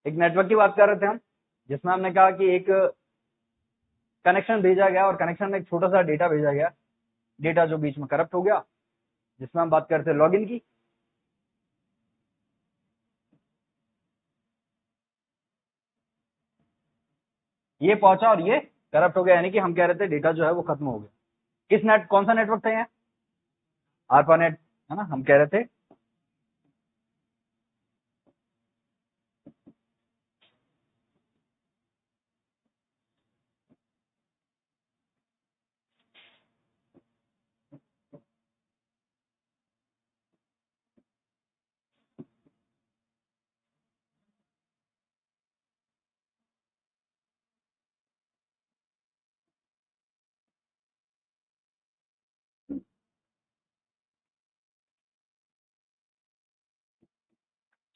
एक नेटवर्क की बात कर रहे थे हम, जिसमें हमने कहा कि एक कनेक्शन भेजा गया और कनेक्शन में एक छोटा सा डेटा भेजा गया, डेटा जो बीच में करप्ट हो गया, जिसमें हम बात करते हैं लॉगिन की। ये पहुंचा और ये करप्ट हो गया, यानी कि हम कह रहे थे डेटा जो है वो खत्म हो गया। किस नेट, कौन सा नेटवर्क था यहाँ? आरपानेट, है ना, हम कह रहे थे।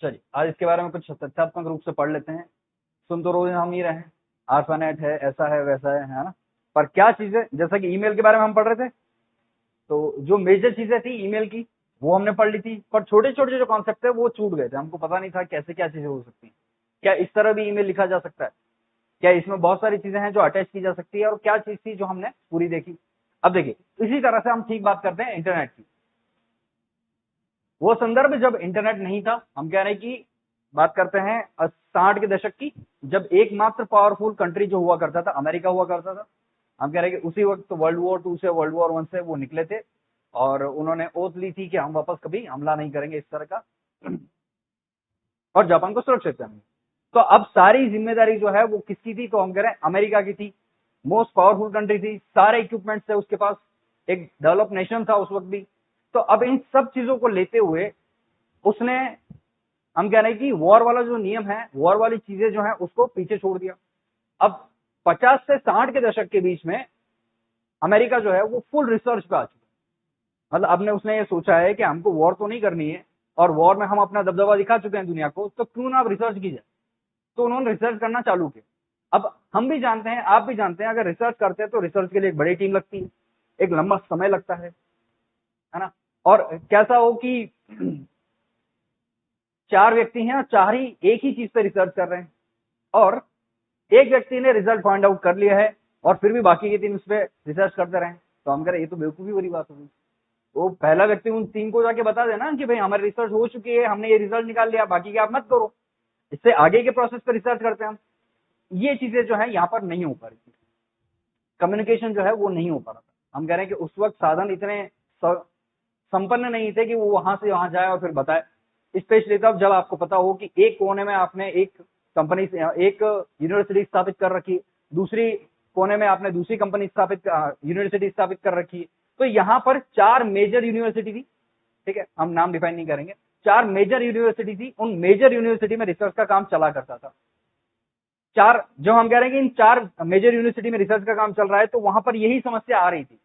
चलिए आज इसके बारे में कुछ तथ्यात्मक रूप से पढ़ लेते हैं। सुन तो रोज हम ही रहे हैं, आरपानेट है, ऐसा है वैसा है ना, पर क्या चीजें, जैसा कि ईमेल के बारे में हम पढ़ रहे थे, तो जो मेजर चीजें थी ईमेल की वो हमने पढ़ ली थी, पर छोटे छोटे जो कॉन्सेप्ट है वो छूट गए थे, हमको पता नहीं था कैसे क्या चीजें हो सकती हैं। क्या इस तरह भी ईमेल लिखा जा सकता है? क्या इसमें बहुत सारी चीजें हैं जो अटैच की जा सकती है? और क्या चीज थी जो हमने पूरी देखी? अब देखिए, इसी तरह से हम ठीक बात करते हैं इंटरनेट की। वो संदर्भ जब इंटरनेट नहीं था, हम कह रहे हैं कि बात करते हैं 60 के दशक की, जब एकमात्र पावरफुल कंट्री जो हुआ करता था अमेरिका हुआ करता था। हम कह रहे हैं कि उसी वक्त वर्ल्ड वॉर 2 से वर्ल्ड वॉर 1 से वो निकले थे और उन्होंने ओथ ली थी कि हम वापस कभी हमला नहीं करेंगे इस तरह का, और जापान को सुरक्षित करेंगे। तो अब सारी जिम्मेदारी जो है वो किसकी थी? तो हम कह रहे हैं अमेरिका की थी। मोस्ट पावरफुल कंट्री थी, सारे इक्विपमेंट्स थे उसके पास, एक डेवलप नेशन था उस वक्त भी। तो अब इन सब चीजों को लेते हुए उसने, हम कह रहे हैं कि वॉर वाला जो नियम है, वॉर वाली चीजें जो है उसको पीछे छोड़ दिया। अब 50 से 60 के दशक के बीच में अमेरिका जो है वो फुल रिसर्च पे आ चुका है। मतलब अब ने उसने ये सोचा है कि हमको वॉर तो नहीं करनी है, और वॉर में हम अपना दबदबा दिखा चुके हैं दुनिया को, तो क्यों ना अब रिसर्च की जाए। तो उन्होंने रिसर्च करना चालू किया। अब हम भी जानते हैं, आप भी जानते हैं, अगर रिसर्च करते हैं तो रिसर्च के लिए एक बड़ी टीम लगती है, एक लंबा समय लगता है ना। और कैसा हो कि 4 व्यक्ति हैं और 4 ही एक ही चीज पे रिसर्च कर रहे हैं, और एक व्यक्ति ने रिजल्ट फाइंड आउट कर लिया है और फिर भी बाकी के 3 उस पर रिसर्च करते रहे, तो हम कह रहे ये तो बेवकूफी वाली बात होगी। वो पहला व्यक्ति उन 3 को जाके बता देना कि भाई हमारी रिसर्च हो चुकी है, हमने ये रिजल्ट निकाल लिया, बाकी के आप मत करो, इससे आगे के प्रोसेस पे रिसर्च करते हैं हम। ये चीजें जो है यहाँ पर नहीं हो पा रही थी, कम्युनिकेशन जो है वो नहीं हो पा रहा था। हम कह रहे हैं कि उस वक्त साधन इतने संपन्न नहीं थे कि वो वहां से वहां जाए और फिर बताए, स्पेशली तब जब आपको पता हो कि एक कोने में आपने एक कंपनी से एक यूनिवर्सिटी स्थापित कर रखी, दूसरी कोने में आपने दूसरी कंपनी स्थापित यूनिवर्सिटी स्थापित कर रखी। तो यहाँ पर 4 मेजर यूनिवर्सिटी थी, ठीक है, हम नाम डिफाइन नहीं करेंगे, 4 मेजर यूनिवर्सिटी थी, उन मेजर यूनिवर्सिटी में रिसर्च का काम चला करता था। 4, जो हम कह रहे हैं कि इन 4 मेजर यूनिवर्सिटी में रिसर्च का काम चल रहा है, तो वहां पर यही समस्या आ रही थी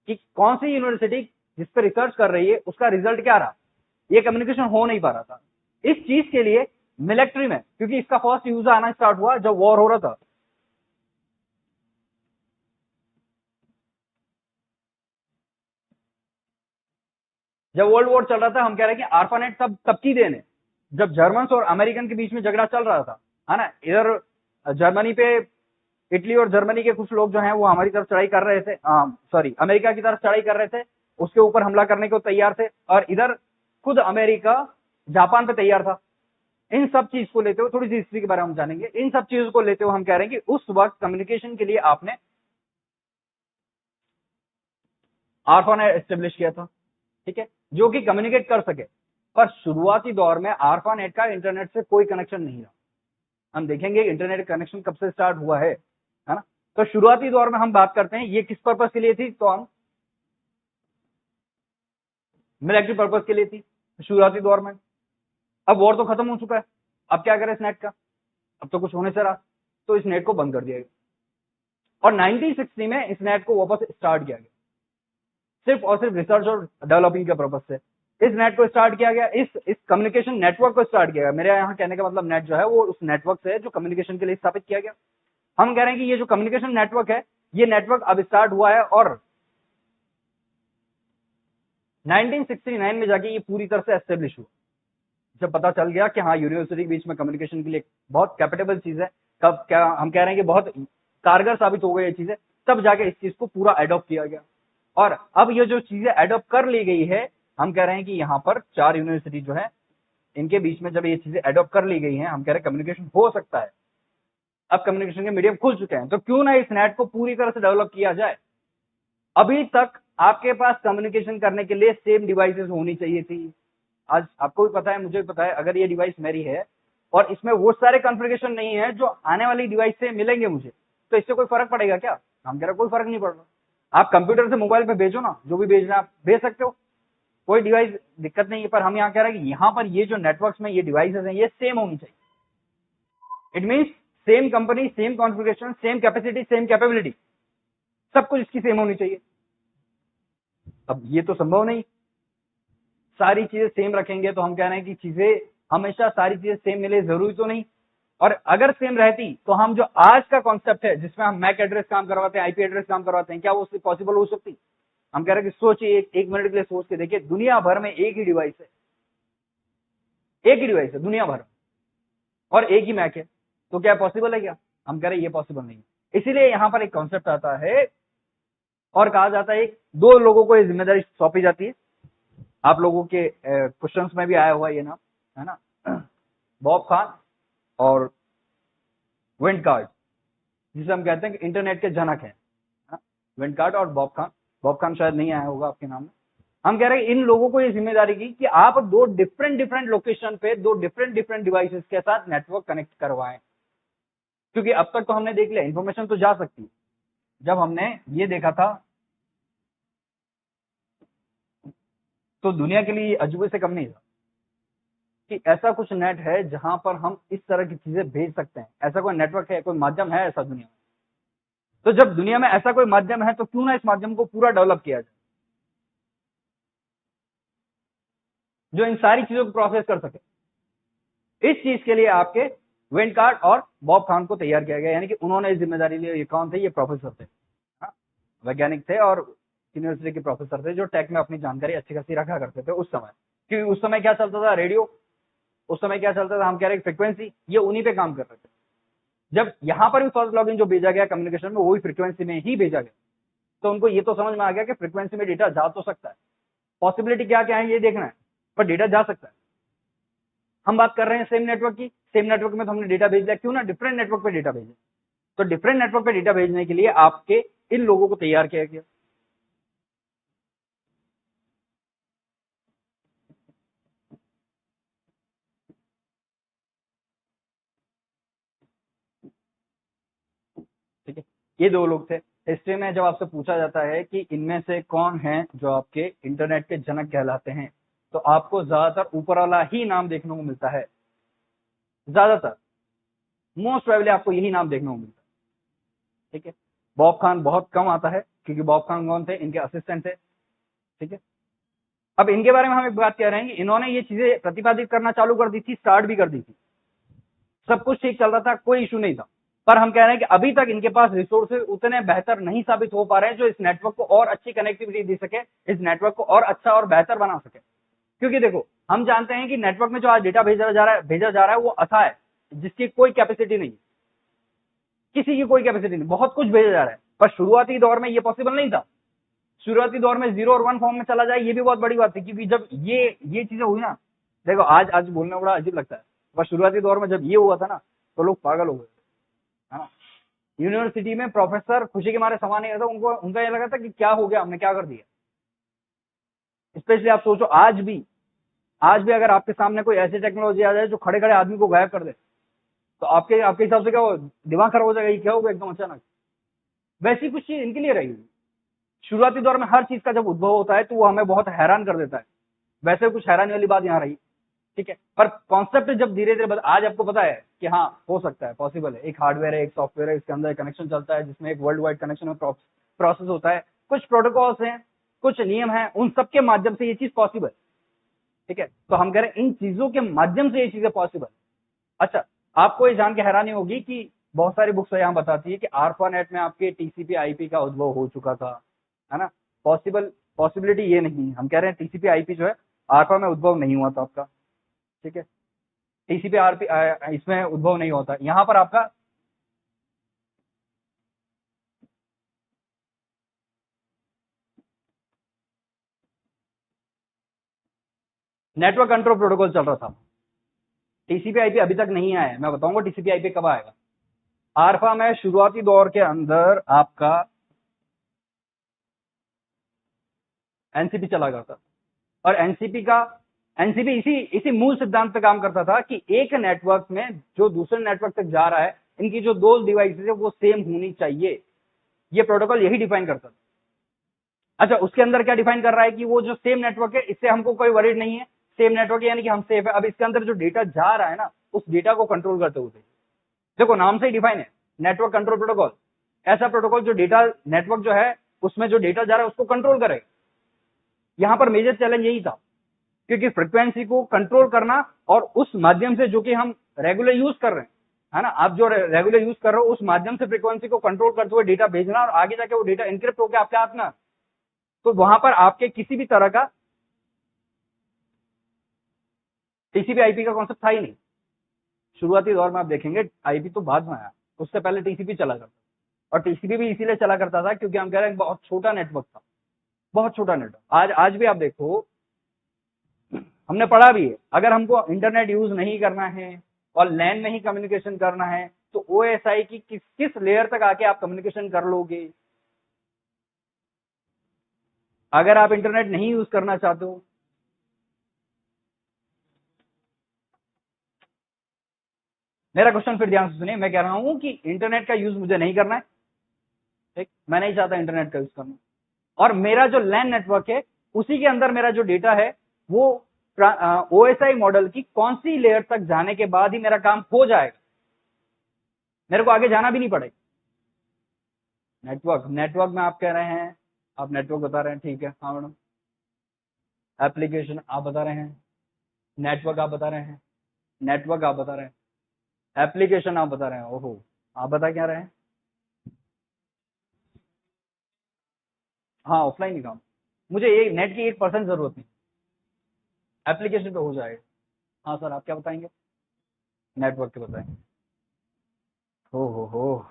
कि कौन सी यूनिवर्सिटी जिस पर रिसर्च कर रही है उसका रिजल्ट क्या रहा, ये कम्युनिकेशन हो नहीं पा रहा था। इस चीज के लिए मिलिट्री में, क्योंकि इसका फर्स्ट यूज आना स्टार्ट हुआ जब वॉर हो रहा था, जब वर्ल्ड वॉर चल रहा था। हम कह रहे हैं कि आरपानेट तब की देन है जब जर्मन और अमेरिकन के बीच में झगड़ा चल रहा था, है ना। इधर जर्मनी पे, इटली और जर्मनी के कुछ लोग जो हैं वो हमारी तरफ चढ़ाई कर रहे थे, सॉरी अमेरिका की तरफ चढ़ाई कर रहे थे, उसके ऊपर हमला करने को तैयार थे, और इधर खुद अमेरिका जापान पे तैयार था। इन सब चीज को लेते हुए, थोड़ी सी हिस्ट्री के बारे में हम जानेंगे, इन सब चीजों को लेते हुए हम कह रहे हैं कि उस वक्त कम्युनिकेशन के लिए आपने आरपानेट एस्टेब्लिश किया था, ठीक है, जो कि कम्युनिकेट कर सके। पर शुरुआती दौर में आरपानेट का इंटरनेट से कोई कनेक्शन नहीं रहा। हम देखेंगे इंटरनेट कनेक्शन कब से स्टार्ट हुआ है ना। तो शुरुआती दौर में हम बात करते हैं ये किस पर्पज के लिए थी, तो हम मिलिट्री पर्पज के लिए थी शुरुआती दौर में। अब वॉर तो खत्म हो चुका है, अब क्या करें इस नेट का, अब तो कुछ होने से रहा, तो इस नेट को बंद कर दिया गया और 1960 में इस नेट को वापस स्टार्ट किया गया, सिर्फ और सिर्फ रिसर्च और डेवलपिंग के पर्पज से इस नेट को स्टार्ट किया गया, इस कम्युनिकेशन नेटवर्क को स्टार्ट किया गया। मेरे यहाँ कहने का मतलब नेट जो है वो उस नेटवर्क से है जो कम्युनिकेशन के लिए स्थापित किया गया। हम कह रहे हैं कि ये जो कम्युनिकेशन नेटवर्क है, ये नेटवर्क अब स्टार्ट हुआ है और 1969 में जाके ये पूरी तरह से एस्टेब्लिश हुआ। जब पता चल गया कि हाँ यूनिवर्सिटी के बीच में कम्युनिकेशन के लिए बहुत कैपेटेबल चीज है, कब क्या हम कह रहे हैं कि बहुत कारगर साबित हो गई ये चीजें, तब जाके इस चीज को पूरा एडॉप्ट किया गया। और अब ये जो चीजें एडॉप्ट कर ली गई है, हम कह रहे हैं कि यहाँ पर 4 यूनिवर्सिटी जो है इनके बीच में जब ये चीजें एडॉप्ट कर ली गई हैं, हम कह रहे हैं कम्युनिकेशन हो सकता है। अब कम्युनिकेशन के मीडियम खुल चुके हैं, तो क्यों ना इस नेट को पूरी तरह से डेवलप किया जाए। अभी तक आपके पास कम्युनिकेशन करने के लिए सेम डिवाइसेस होनी चाहिए थी। आज आपको भी पता है, मुझे भी पता है, अगर ये डिवाइस मेरी है और इसमें वो सारे कॉन्फ़िगरेशन नहीं है जो आने वाली डिवाइस से मिलेंगे मुझे, तो इससे कोई फर्क पड़ेगा क्या? हम कह रहे कोई फर्क नहीं पड़ रहा। आप कंप्यूटर से मोबाइल पे भेजो ना, जो भी भेजना आप भेज सकते हो, कोई डिवाइस दिक्कत नहीं है। पर हम यहाँ कह रहे हैं कि यहाँ पर ये जो नेटवर्क्स में ये डिवाइसेस हैं ये सेम होनी चाहिए। It means same company, same configuration, same capacity, same capability, सब कुछ इसकी सेम होनी चाहिए। अब ये तो संभव नहीं, सारी चीजें सेम रखेंगे तो हम कह रहे हैं कि चीजें हमेशा सारी चीजें सेम मिले, जरूरी तो नहीं। और अगर सेम रहती तो हम जो आज का कॉन्सेप्ट है जिसमें हम मैक एड्रेस काम करवाते हैं, आईपी एड्रेस काम करवाते हैं, क्या वो पॉसिबल हो सकती? हम कह रहे हैं कि सोचिए, एक मिनट के लिए सोच के देखिए, दुनिया भर में एक ही डिवाइस है, एक ही डिवाइस है दुनिया भर, और एक ही मैक है, तो क्या पॉसिबल है क्या? हम कह रहे हैं ये पॉसिबल नहीं। इसीलिए यहां पर एक कॉन्सेप्ट आता है और कहा जाता है दो लोगों को ये जिम्मेदारी सौंपी जाती है। आप लोगों के क्वेश्चंस में भी आया हुआ ये नाम, है ना, बॉब खान और विंडकार्ड, जिसे हम कहते हैं कि इंटरनेट के जनक हैं। विंडकार्ड और बॉब खान, बॉब खान शायद नहीं आया होगा आपके नाम में। हम कह रहे हैं इन लोगों को ये जिम्मेदारी की कि आप दो डिफरेंट लोकेशन पे दो डिफरेंट डिवाइसेस के साथ नेटवर्क कनेक्ट करवाएं। क्योंकि अब तक तो हमने देख लिया इंफॉर्मेशन तो जा सकती है, जब हमने ये देखा था तो दुनिया के लिए अजूबे से कम नहीं था कि ऐसा कुछ नेट है जहां पर हम इस तरह की चीजें भेज सकते हैं। ऐसा कोई नेटवर्क है, कोई माध्यम है ऐसा दुनिया में? तो जब दुनिया में ऐसा कोई माध्यम है तो क्यों ना इस माध्यम को पूरा डेवलप किया जाए, जो इन सारी चीजों को प्रोसेस कर सके। इस चीज के लिए आपके विंडकार्ड और बॉब खान को तैयार किया गया, यानी कि उन्होंने इस जिम्मेदारी ली। ये कौन थे? ये प्रोफेसर थे, वैज्ञानिक थे और यूनिवर्सिटी के प्रोफेसर थे, जो टेक में अपनी जानकारी अच्छी खासी रखा करते थे उस समय। क्योंकि उस समय क्या चलता था? रेडियो। उस समय क्या चलता था? हम कह रहे हैं फ्रीक्वेंसी, ये उन्हीं पे काम कर रहे थे। जब यहां पर भी फर्स्ट लॉगिन जो भेजा गया कम्युनिकेशन में, वही फ्रीक्वेंसी में ही भेजा गया, तो उनको ये तो समझ में आ गया कि फ्रीक्वेंसी में डेटा जा तो सकता है, पॉसिबिलिटी क्या क्या है ये देखना है, पर डेटा जा सकता है। हम बात कर रहे हैं सेम नेटवर्क की, सेम नेटवर्क में तो हमने डेटा भेज दिया, क्यों ना डिफरेंट नेटवर्क पे डेटा भेजे? तो डिफरेंट नेटवर्क पे डेटा भेजने के लिए आपके इन लोगों को तैयार किया गया। ठीक है, ये दो लोग थे। हिस्ट्री में जब आपसे पूछा जाता है कि इनमें से कौन है जो आपके इंटरनेट के जनक कहलाते हैं, तो आपको ज्यादातर ऊपर वाला ही नाम देखने को मिलता है। ज्यादातर, मोस्ट प्रोबेबली आपको यही नाम देखने को मिलता है। ठीक है, बॉब खान बहुत कम आता है, क्योंकि बॉब खान कौन थे? इनके असिस्टेंट थे। ठीक है, अब इनके बारे में हम एक बात कह रहे हैं कि इन्होंने ये चीजें प्रतिपादित करना चालू कर दी थी, स्टार्ट भी कर दी थी, सब कुछ ठीक चल रहा था, कोई इशू नहीं था। पर हम कह रहे हैं कि अभी तक इनके पास रिसोर्सेज उतने बेहतर नहीं साबित हो पा रहे हैं जो इस नेटवर्क को और अच्छी कनेक्टिविटी दे सके, इस नेटवर्क को और अच्छा और बेहतर बना सके। क्योंकि देखो, हम जानते हैं कि नेटवर्क में जो आज डेटा भेजा जा रहा है वो अथा है, जिसकी कोई कैपेसिटी नहीं, किसी की कोई कैपेसिटी नहीं, बहुत कुछ भेजा जा रहा है। पर शुरुआती दौर में ये पॉसिबल नहीं था। शुरुआती दौर में 0 और 1 फॉर्म में चला जाए, ये भी बहुत बड़ी बात थी। क्योंकि जब ये चीजें हुई ना, देखो आज बोलने बड़ा अजीब लगता है, पर शुरुआती दौर में जब ये हुआ था ना, तो लोग पागल हो गए, है ना। यूनिवर्सिटी में प्रोफेसर खुशी के मारे समा नहीं रहता, उनका ये लगा था कि क्या हो गया, हमने क्या कर दिया। स्पेशली आप सोचो, आज भी अगर आपके सामने कोई ऐसी टेक्नोलॉजी आ जाए जो खड़े खड़े आदमी को गायब कर दे, तो आपके हिसाब से क्या हो, दिमाग खराब हो जाएगा, ये क्या होगा एकदम अचानक। वैसी कुछ चीज इनके लिए रही। शुरुआती दौर में हर चीज का जब उद्भव होता है तो वो हमें बहुत हैरान कर देता है, वैसे कुछ हैरानी वाली बात यहाँ रही। ठीक है, पर कॉन्सेप्ट जब धीरे धीरे आज आपको पता है कि हाँ हो सकता है, पॉसिबल है। एक हार्डवेयर है, एक सॉफ्टवेयर है, इसके अंदर कनेक्शन चलता है, जिसमें एक वर्ल्ड वाइड कनेक्शन में प्रोसेस होता है, कुछ प्रोटोकॉल्स हैं, कुछ नियम हैं, उन सबके माध्यम से ये चीज पॉसिबल। ठीक है, तो हम कह रहे हैं इन चीजों के माध्यम से ये चीजें पॉसिबल। अच्छा, आपको ये जान के हैरानी होगी कि बहुत सारी बुक्स यहाँ बताती है कि आरपानेट में आपके टीसीपी आईपी का उद्भव हो चुका था, है ना। पॉसिबिलिटी ये नहीं, हम कह रहे हैं टीसीपी आईपी जो है आरपा में उद्भव नहीं हुआ था आपका। ठीक है, टीसीपी आरपी इसमें उद्भव नहीं होता। यहां पर आपका नेटवर्क कंट्रोल प्रोटोकॉल चल रहा था, टीसीपी आईपी अभी तक नहीं आया है। मैं बताऊंगा टीसीपी आईपी कब आएगा। आरफा में शुरुआती दौर के अंदर आपका एनसीपी चला करता, और एनसीपी इसी मूल सिद्धांत पे काम करता था कि एक नेटवर्क में जो दूसरे नेटवर्क तक जा रहा है, इनकी जो दो डिवाइसेस है वो सेम होनी चाहिए। ये प्रोटोकॉल यही डिफाइन करता था। अच्छा, उसके अंदर क्या डिफाइन कर रहा है कि वो जो सेम नेटवर्क है, इससे हमको कोई वरीड नहीं है, सेम नेटवर्क यानी कि हम सेफ है। अब इसके अंदर जो डेटा जा रहा है ना, उस डेटा को कंट्रोल करते हुए, देखो नाम से ही डिफाइन है, नेटवर्क कंट्रोल प्रोटोकॉल। ऐसा प्रोटोकॉल जो डेटा नेटवर्क जो है उसमें जो डेटा जा रहा है उसको कंट्रोल करे। यहां पर मेजर चैलेंज यही था, क्योंकि फ्रीक्वेंसी को कंट्रोल करना और उस माध्यम से जो कि हम रेगुलर यूज कर रहे हैं, है ना, आप जो रेगुलर यूज कर रहे हो उस माध्यम से फ्रीक्वेंसी को कंट्रोल करते हुए डेटा भेजना और आगे जाके वो डेटा इनक्रिप्ट होकर आपके हाथ में, तो वहां पर आपके किसी भी तरह का टीसीपी आईपी का कॉन्सेप्ट था ही नहीं। शुरुआती दौर में आप देखेंगे, आईपी तो बाद में आया, उससे पहले टीसीपी चला करता, और टीसीपी भी इसीलिए चला करता था क्योंकि हम कह रहे हैं बहुत छोटा नेटवर्क था, बहुत छोटा नेटवर्क। आज भी आप देखो, हमने पढ़ा भी है, अगर हमको इंटरनेट यूज नहीं करना है और लैन में ही कम्युनिकेशन करना है तो ओएसआई की किस लेयर तक आके आप कम्युनिकेशन कर लोगे। अगर आप इंटरनेट नहीं यूज करना चाहते हो, मेरा क्वेश्चन फिर ध्यान से सुनिए, मैं कह रहा हूं कि इंटरनेट का यूज मुझे नहीं करना है, ठीक, मैं नहीं चाहता इंटरनेट का यूज करना, और मेरा जो लैन नेटवर्क है उसी के अंदर मेरा जो डेटा है वो ओएसआई मॉडल की कौन सी लेयर तक जाने के बाद ही मेरा काम हो जाएगा, मेरे को आगे जाना भी नहीं पड़ेगा। नेटवर्क में आप कह रहे हैं, आप नेटवर्क बता रहे हैं, ठीक है, हाँ मैडम। एप्लीकेशन आप बता रहे हैं, नेटवर्क आप बता रहे हैं, नेटवर्क आप बता रहे हैं, एप्लीकेशन आप बता रहे हैं, ओहो आप बता क्या रहे हैं, हाँ ऑफलाइन ही काम, मुझे ये नेट की 1% जरूरत नहीं, एप्लीकेशन पे हो जाएगा। हाँ सर, आप क्या बताएंगे, नेटवर्क के बताएंगे। हो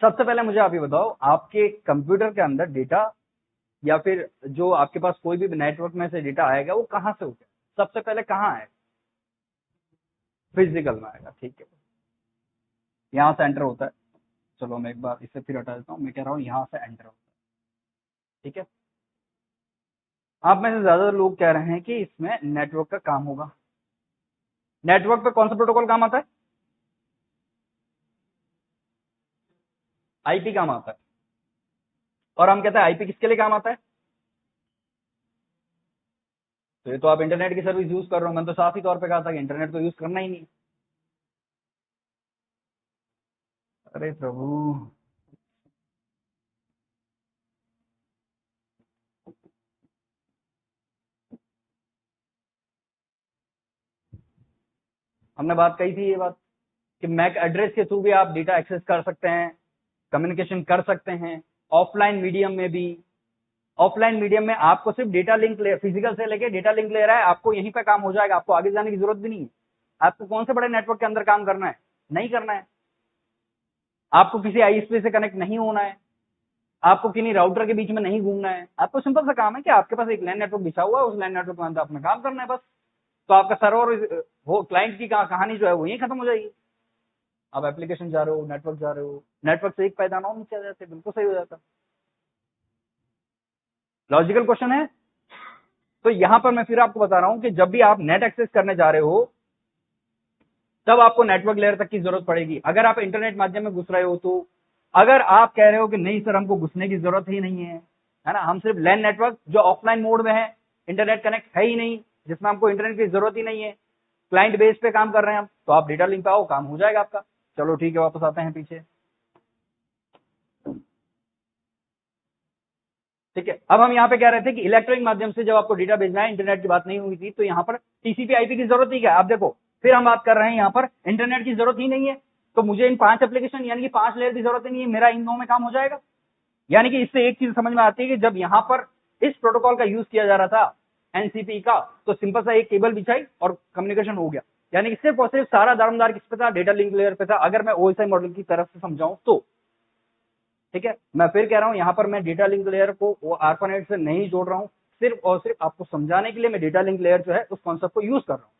सबसे पहले मुझे आप ये बताओ, आपके कंप्यूटर के अंदर डेटा या फिर जो आपके पास कोई भी नेटवर्क में से डेटा आएगा वो कहां से होगा, सबसे पहले कहां है, फिजिकल में आएगा, ठीक है, यहां से एंटर होता है। चलो मैं एक बार इसे फिर हटा देता हूं, मैं कह रहा हूं यहां से एंटर होता है, ठीक है। आप में से ज्यादातर लोग कह रहे हैं कि इसमें नेटवर्क का काम होगा। नेटवर्क पे कौन सा प्रोटोकॉल काम आता है, आईपी काम आता है, और हम कहते हैं आईपी किसके लिए काम आता है, तो ये तो आप इंटरनेट की सर्विस यूज कर रहे हो, मैंने तो साफ ही तौर पे कहा था कि इंटरनेट तो यूज करना ही नहीं। अरे प्रभु, हमने बात कही थी ये बात कि मैक एड्रेस के थ्रू भी आप डेटा एक्सेस कर सकते हैं, कम्युनिकेशन कर सकते हैं, ऑफलाइन मीडियम में भी। ऑफलाइन मीडियम में आपको सिर्फ डेटा लिंक फिजिकल से लेके डेटा लिंक ले रहा है, आपको यहीं पे काम हो जाएगा, आपको आगे जाने की जरूरत भी नहीं है। आपको कौन से बड़े नेटवर्क के अंदर काम करना है, नहीं करना है, आपको किसी आईएसपी से कनेक्ट नहीं होना है, आपको किन्हीं राउटर के बीच में नहीं घूमना है, आपको सिंपल सा काम है कि आपके पास एक लैन नेटवर्क बिछा हुआ है, उस लैन नेटवर्क के अंदर अपना काम करना है बस। तो आपका सर्वर वो क्लाइंट की कहानी जो है वो यही खत्म हो जाएगी। आप एप्लीकेशन जा रहे हो, नेटवर्क जा रहे हो, नेटवर्क से एक पैदान और नीचे आ जाते, बिल्कुल सही हो जाता। लॉजिकल क्वेश्चन है। तो यहां पर मैं फिर आपको बता रहा हूं कि जब भी आप नेट एक्सेस करने जा रहे हो तब आपको नेटवर्क लेयर तक की जरूरत पड़ेगी। अगर आप इंटरनेट माध्यम में घुस रहे हो तो अगर आप कह रहे हो कि नहीं सर हमको घुसने की जरूरत ही नहीं है ना, हम सिर्फ लैन नेटवर्क जो ऑफलाइन मोड में है, इंटरनेट कनेक्ट है ही नहीं, जिसमें हमको इंटरनेट की जरूरत ही नहीं है, क्लाइंट बेस पे काम कर रहे हैं हम, तो आप डेटा लिंक पे आओ, काम हो जाएगा आपका। चलो ठीक है, वापस आते हैं पीछे। ठीक है, अब हम यहाँ पे कह रहे थे कि इलेक्ट्रॉनिक माध्यम से जब आपको डेटा भेजना है, इंटरनेट की बात नहीं हुई थी, तो यहाँ पर टीसीपी आईपी की जरूरत ही क्या है। आप देखो फिर हम बात कर रहे हैं यहाँ पर इंटरनेट की जरूरत ही नहीं है, तो मुझे इन 5 एप्लीकेशन यानी कि 5 लेयर की जरूरत ही नहीं है, मेरा इन 2 में काम हो जाएगा। यानी कि इससे एक चीज समझ में आती है कि जब यहाँ पर इस प्रोटोकॉल का यूज किया जा रहा था एनसीपी का, तो सिंपल सा एक केबल बिछाई और कम्युनिकेशन हो गया। यानी कि सिर्फ और सिर्फ सारा दारोमदार किस पे था, डेटा लिंक लेयर पे था, अगर मैं ओएसआई मॉडल की तरफ से समझाऊं तो। ठीक है, मैं फिर कह रहा हूं, यहां पर मैं डेटा लिंक लेयर को वो ARPANET से नहीं जोड़ रहा हूं, सिर्फ और सिर्फ आपको समझाने के लिए मैं डेटा लिंक लेयर जो है उस कॉन्सेप्ट को यूज कर रहा हूं।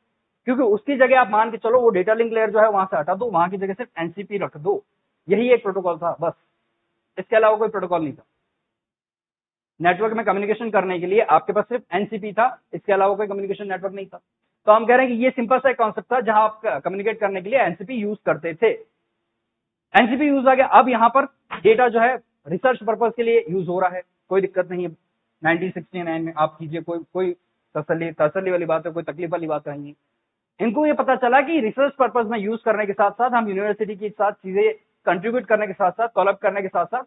क्योंकि उसकी जगह आप मान के चलो वो डेटा लिंक लेयर जो है वहां से हटा दो, वहां की जगह सिर्फ एनसीपी रख दो, यही एक प्रोटोकॉल था बस, इसके अलावा कोई प्रोटोकॉल नहीं था। नेटवर्क में कम्युनिकेशन करने के लिए आपके पास सिर्फ एनसीपी था, इसके अलावा कोई कम्युनिकेशन नेटवर्क नहीं था। तो हम कह रहे हैं कि ये सिंपल सा एक कॉन्सेप्ट था जहां आप कम्युनिकेट करने के लिए एनसीपी यूज करते थे। एनसीपी यूज आ गया, अब यहां पर डेटा जो है रिसर्च पर्पज के लिए यूज हो रहा है, कोई दिक्कत नहीं है। 1969 में आप कीजिए, कोई तसल्ली वाली बात है, कोई तकलीफ वाली बात नहीं है। इनको ये पता चला कि रिसर्च पर्पज में यूज करने के साथ साथ हम यूनिवर्सिटी के साथ चीजें कंट्रीब्यूट करने के साथ साथ, कॉलअप करने के साथ साथ,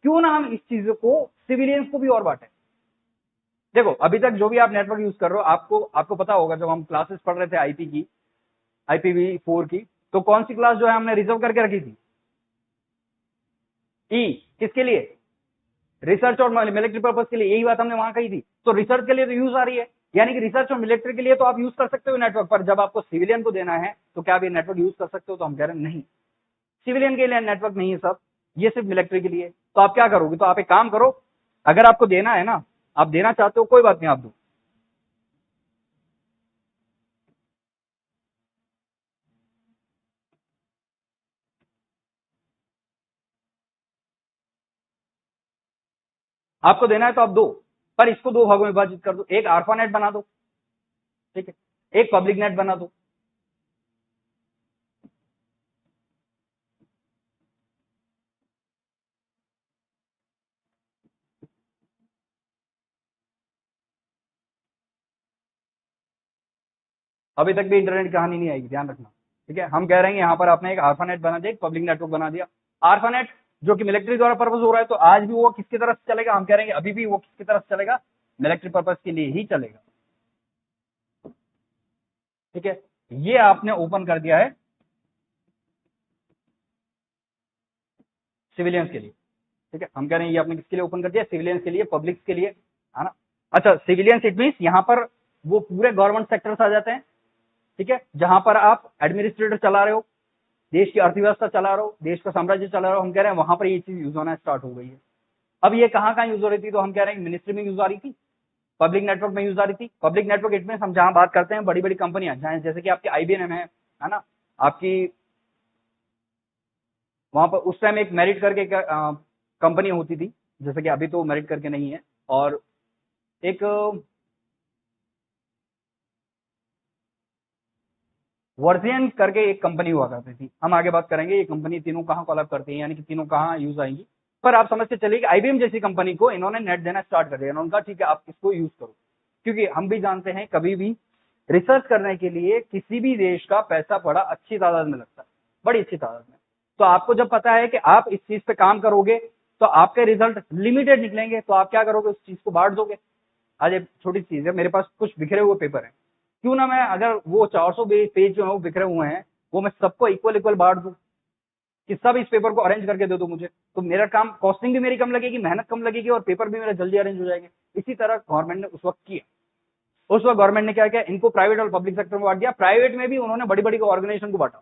क्यों ना हम इस चीजों को सिविलियंस को भी और बांटे। देखो अभी तक जो भी आप नेटवर्क यूज कर रहे हो, आपको पता होगा जब हम क्लासेस पढ़ रहे थे आईपी की, IPv4 की, तो कौन सी क्लास जो है हमने रिजर्व करके रखी थी, ई, किसके लिए, रिसर्च और मिलिट्री पर्पज के लिए, यही बात हमने वहां कही थी। तो रिसर्च के लिए तो यूज आ रही है, यानी कि रिसर्च और मिलिट्री के लिए तो आप यूज कर सकते हो नेटवर्क, पर जब आपको सिविलियन को देना है तो क्या आप ये नेटवर्क यूज कर सकते हो, तो हम कह रहे हैं नहीं, सिविलियन के लिए नेटवर्क नहीं है सब, ये सिर्फ मिलिट्री के लिए। तो आप क्या करोगे, तो आप एक काम करो, अगर आपको देना है ना, आप देना चाहते हो कोई बात नहीं, आप दो। आपको देना है तो आप दो, पर इसको 2 भागों में विभाजित कर दो, एक ARPANET बना दो, ठीक है, एक पब्लिक नेट बना दो। अभी तक भी इंटरनेट की कहानी नहीं आएगी, ध्यान रखना। ठीक है, हम कह रहे हैं यहाँ पर आपने एक ARPANET बना दिया, एक पब्लिक नेटवर्क बना दिया। ARPANET जो कि मिलिट्री द्वारा पर्पज हो रहा है, तो आज भी वो किसकी तरफ से चलेगा, हम कह रहे हैं अभी भी वो किसकी तरफ से चलेगा, मिलिट्री पर्पज के लिए ही चलेगा। ठीक है, ये आपने ओपन कर दिया है सिविलियंस के लिए। ठीक है, हम कह रहे हैं ये आपने किसके लिए ओपन कर दिया, सिविलियंस के लिए, पब्लिक के लिए, है ना। अच्छा, सिविलियंस इट मीन यहाँ पर वो पूरे गवर्नमेंट सेक्टर्स आ जाते हैं। ठीक है, जहां पर आप एडमिनिस्ट्रेटर चला रहे हो, देश की अर्थव्यवस्था चला रहे हो, देश का साम्राज्य चला रहे हो, हम कह रहे हैं वहां पर ये चीज यूज होना स्टार्ट हो गई है। अब ये कहां यूज हो रही थी, तो हम कह रहे हैं मिनिस्ट्री में यूज आ रही थी, पब्लिक नेटवर्क में यूज आ रही थी। पब्लिक नेटवर्क इट मीन हम जहां बात करते हैं बड़ी बड़ी कंपनियां, जैसे कि आपकी IBM है ना, आपकी वहां पर उस टाइम एक मेरिट करके कंपनी होती थी, जैसे कि अभी तो मेरिट करके नहीं है, और एक वर्जियन करके एक कंपनी हुआ करती थी। हम आगे बात करेंगे ये कंपनी तीनों कहां कॉलअप करती है, यानी कि तीनों कहां यूज आएंगी। पर आप समझते चलिए कि IBM जैसी कंपनी को इन्होंने नेट देना स्टार्ट कर दिया, इन्होंने कहा ठीक है आप इसको यूज करो, क्योंकि हम भी जानते हैं कभी भी रिसर्च करने के लिए किसी भी देश का पैसा बड़ा अच्छी तादाद में लगता है, बड़ी अच्छी तादाद में। तो आपको जब पता है कि आप इस चीज पे काम करोगे तो आपके रिजल्ट लिमिटेड निकलेंगे, तो आप क्या करोगे, उस चीज को बांट दोगे। आज एक छोटी चीज है, मेरे पास कुछ बिखरे हुए पेपर है, क्यों ना मैं अगर वो 400 पेज जो है वो बिखरे हुए हैं, वो मैं सबको इक्वल इक्वल बांट दूं, कि सब इस पेपर को अरेंज करके दे दो मुझे, तो मेरा काम, कॉस्टिंग भी मेरी कम लगेगी, मेहनत कम लगेगी, और पेपर भी मेरा जल्दी अरेंज हो जाएंगे। इसी तरह गवर्नमेंट ने उस वक्त किया। उस वक्त गवर्नमेंट ने क्या किया, इनको प्राइवेट और पब्लिक सेक्टर में बांट दिया। प्राइवेट में भी उन्होंने बड़ी बड़ी ऑर्गेनाइजेशन को बांटा,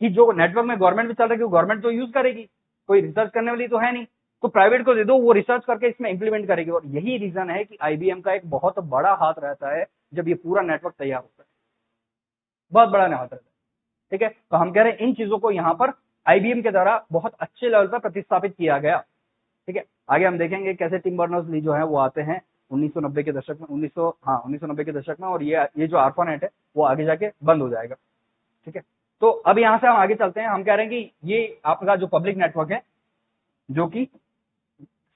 कि जो नेटवर्क में गवर्नमेंट भी चल रही है, गवर्नमेंट तो यूज करेगी, कोई रिसर्च करने वाली तो है नहीं, तो प्राइवेट को दे दो, वो रिसर्च करके इसमें इंप्लीमेंट करेगी। और यही रीजन है कि IBM का एक बहुत बड़ा हाथ रहता है जब ये पूरा नेटवर्क तैयार होता है। बहुत बड़ा नेटवर्क है। ठीक है, तो हम कह रहे हैं इन चीजों को यहाँ पर आईबीएम के द्वारा बहुत अच्छे लेवल पर प्रतिस्थापित किया गया। ठीक है, आगे हम देखेंगे कैसे टिम बर्नर्स ली जो है वो आते हैं 1990 के दशक में, 1990 के दशक में, और ये जो आर्पानेट है वो आगे जाके बंद हो जाएगा। ठीक है, तो अब यहाँ से हम आगे चलते हैं। हम कह रहे हैं कि ये आपका जो पब्लिक नेटवर्क है जो कि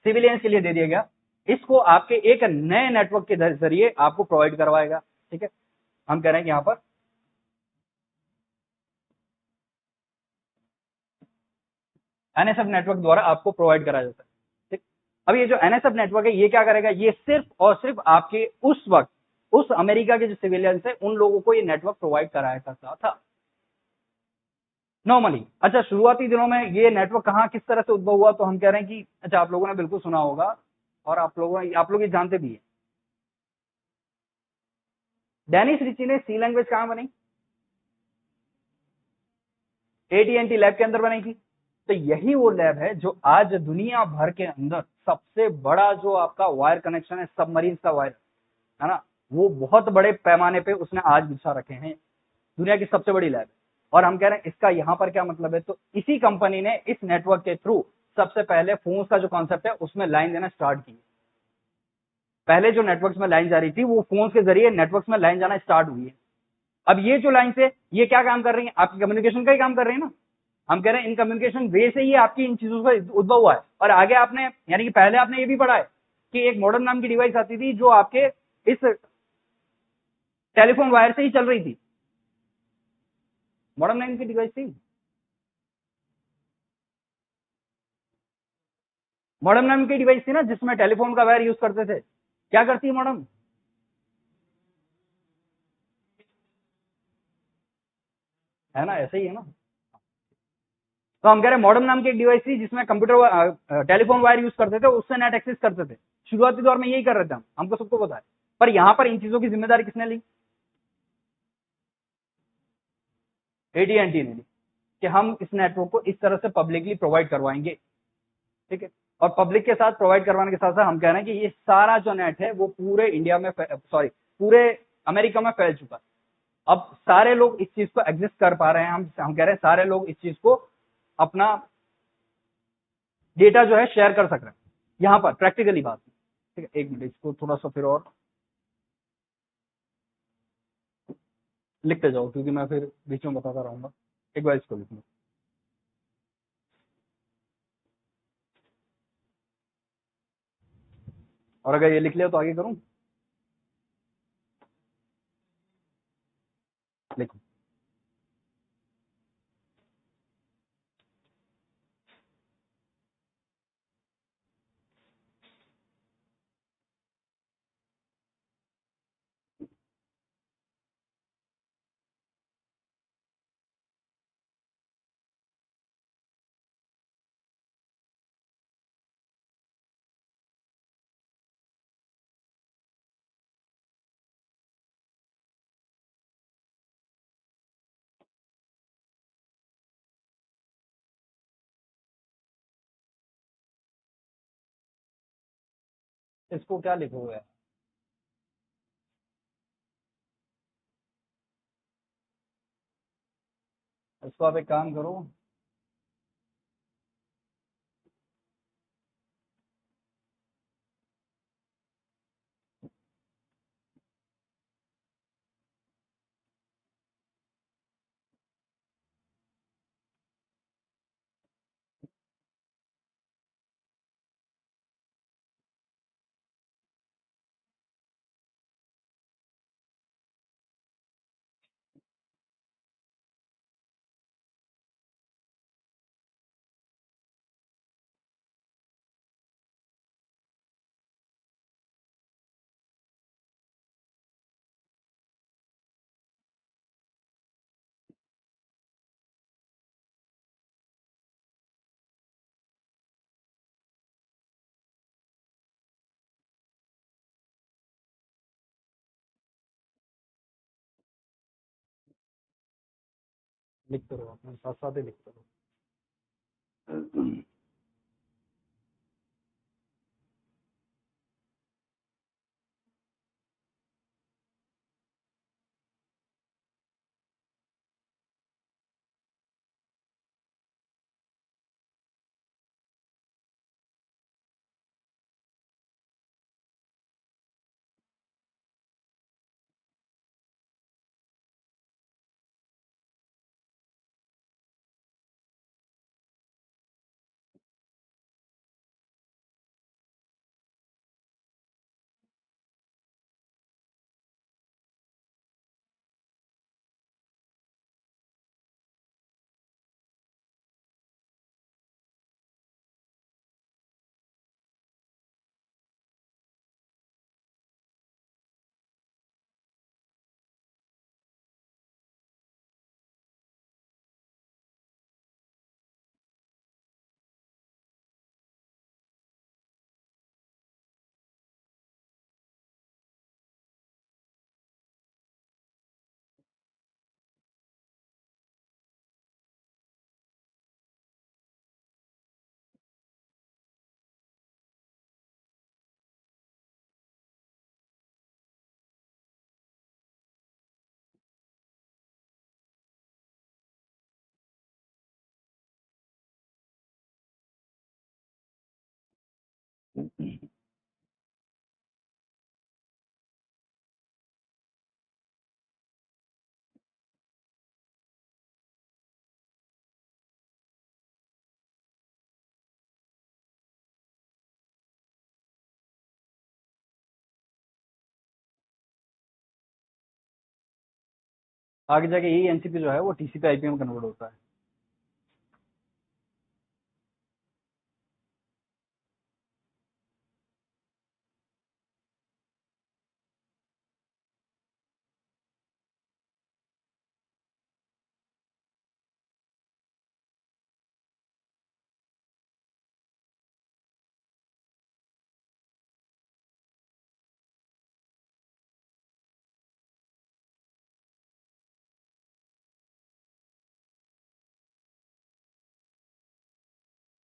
सिविलियंस के लिए दे दिया गया, इसको आपके एक नए नेटवर्क के जरिए आपको प्रोवाइड करवाएगा। ठीक है, हम कह रहे हैं कि यहाँ पर एनएसएफ नेटवर्क द्वारा आपको प्रोवाइड कराया जाता है। ठीक, अब ये जो एनएसएफ नेटवर्क है ये क्या करेगा, ये सिर्फ और सिर्फ आपके उस वक्त उस अमेरिका के जो सिविलियंस है उन लोगों को ये नेटवर्क प्रोवाइड कराया करता था नॉर्मली। अच्छा, शुरुआती दिनों में ये नेटवर्क कहाँ किस तरह से उद्भव हुआ, तो हम कह रहे हैं कि अच्छा आप लोगों ने बिल्कुल सुना होगा और आप लोग ये जानते भी हैं, डेनिस रिची ने सी लैंग्वेज कहां बनाई, एटीएनटी लैब के अंदर बनाई थी। तो यही वो लैब है जो आज दुनिया भर के अंदर सबसे बड़ा जो आपका वायर कनेक्शन है सबमरीन का वायर है ना, वो बहुत बड़े पैमाने पे उसने आज बिछा रखे हैं, दुनिया की सबसे बड़ी लैब है। और हम कह रहे हैं इसका यहाँ पर क्या मतलब है, तो इसी कंपनी ने इस नेटवर्क के थ्रू सबसे पहले फोन्स का जो कॉन्सेप्ट है उसमें लाइन देना स्टार्ट की। पहले जो नेटवर्क्स में लाइन जा रही थी वो फोन्स के जरिए नेटवर्क्स में लाइन जाना स्टार्ट हुई है। अब ये जो लाइन से ये क्या काम कर रही है, आपकी कम्युनिकेशन का ही काम कर रही है ना। हम कह रहे हैं इन कम्युनिकेशन वे से ही आपकी इन चीजों का उद्भव हुआ है। और आगे आपने यानी कि पहले आपने ये भी पढ़ा है कि एक मॉडर्न नाम की डिवाइस आती थी जो आपके इस टेलीफोन वायर से ही चल रही थी, मॉडर्न नाम की डिवाइस थी, मॉडर्न नाम की डिवाइस थी ना जिसमें टेलीफोन का वायर यूज करते थे। क्या करती है मॉडर्न, है ना, ऐसे ही है ना। तो हम कह रहे हैं मॉडर्न नाम की एक डिवाइस थी जिसमें कंप्यूटर टेलीफोन वायर यूज करते थे, उससे नेट एक्सेस करते थे। शुरुआती दौर में यही कर रहे थे हम, हमको सबको पता है। पर यहां पर इन चीजों की जिम्मेदारी किसने ली, एटीएनटी ने ली, कि हम इस नेटवर्क को इस तरह से पब्लिकली प्रोवाइड करवाएंगे। ठीक है, और पब्लिक के साथ प्रोवाइड करवाने के साथ साथ हम कह रहे हैं कि ये सारा जो नेट है वो पूरे इंडिया में सॉरी पूरे अमेरिका में फैल चुका है। अब सारे लोग इस चीज को एग्जिस्ट कर पा रहे हैं। हम कह रहे हैं सारे लोग इस चीज को अपना डेटा जो है शेयर कर सक रहे हैं यहां पर प्रैक्टिकली बात। ठीक है, एक मिनट इसको थोड़ा सा फिर और लिखते जाओ क्योंकि मैं फिर बीच में बताता रहूंगा। एक बार इसको लिख लो, और अगर ये लिख लिया तो आगे करूं, लिखो। इसको क्या लिखोगे, इसको आप एक काम करो, लिखते रहो, अपने साथ साथ ही लिखते रहो। आगे जाके यही एनसीपी जो है वो टीसीपी आईपी में कन्वर्ट होता है।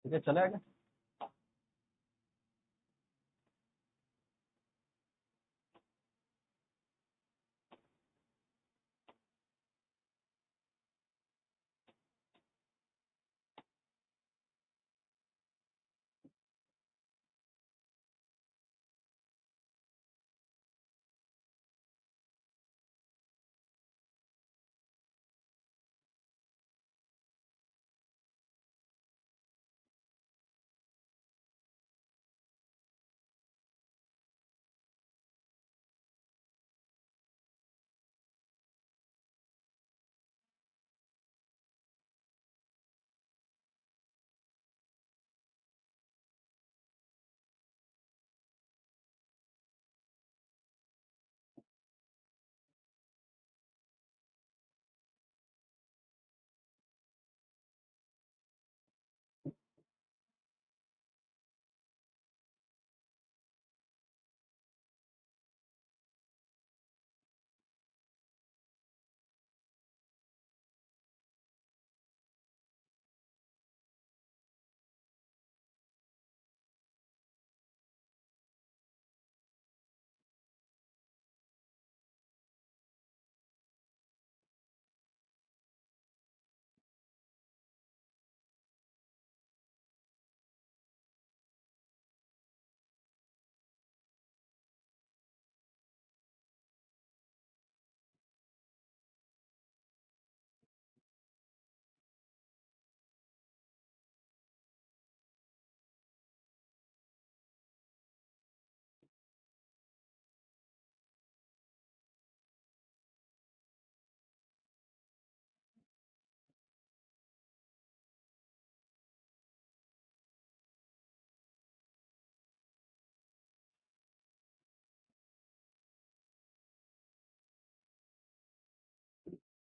ठीक है, चले आगे।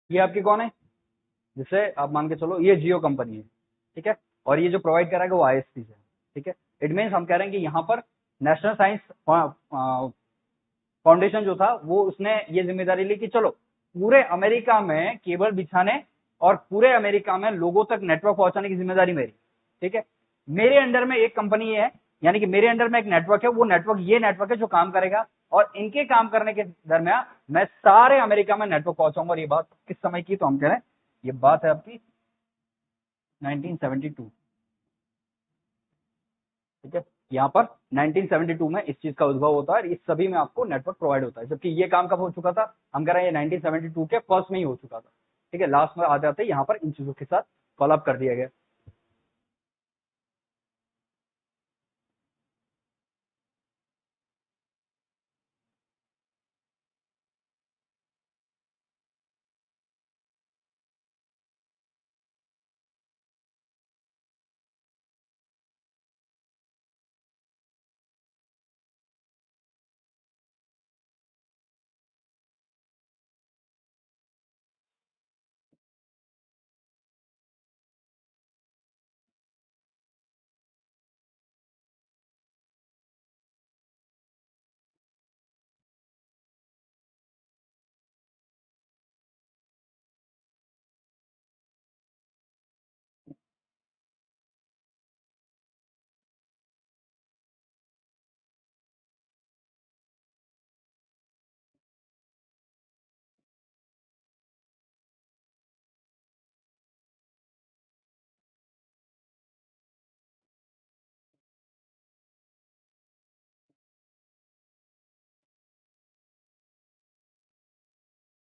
ये आपकी कौन है? जैसे आप मान के चलो ये जियो कंपनी है, ठीक है, और ये जो प्रोवाइड कराएगा वो आईएसपी है, ठीक है। इट मीन्स हम कह रहे हैं कि यहाँ पर नेशनल साइंस फाउंडेशन जो था वो उसने ये जिम्मेदारी ली कि चलो पूरे अमेरिका में केबल बिछाने और पूरे अमेरिका में लोगों तक नेटवर्क पहुंचाने की जिम्मेदारी मेरी, ठीक है। मेरे अंडर में एक कंपनी है, यानी कि मेरे अंडर में एक नेटवर्क है, वो नेटवर्क ये नेटवर्क है जो काम करेगा, और इनके काम करने के दरमियान मैं सारे अमेरिका में नेटवर्क पहुंचाऊंगा। और ये बात किस समय की, तो हम कह रहे हैं ये बात है आपकी 1972, ठीक है। यहाँ पर 1972 में इस चीज का उद्भव होता है और इस सभी में आपको नेटवर्क प्रोवाइड होता है, जबकि ये काम कब हो चुका था, हम कह रहे हैं ये 1972 के फर्स्ट में ही हो चुका था, ठीक है। लास्ट में आ जाते यहाँ पर इन चीजों के साथ फॉलो अप कर दिया गया।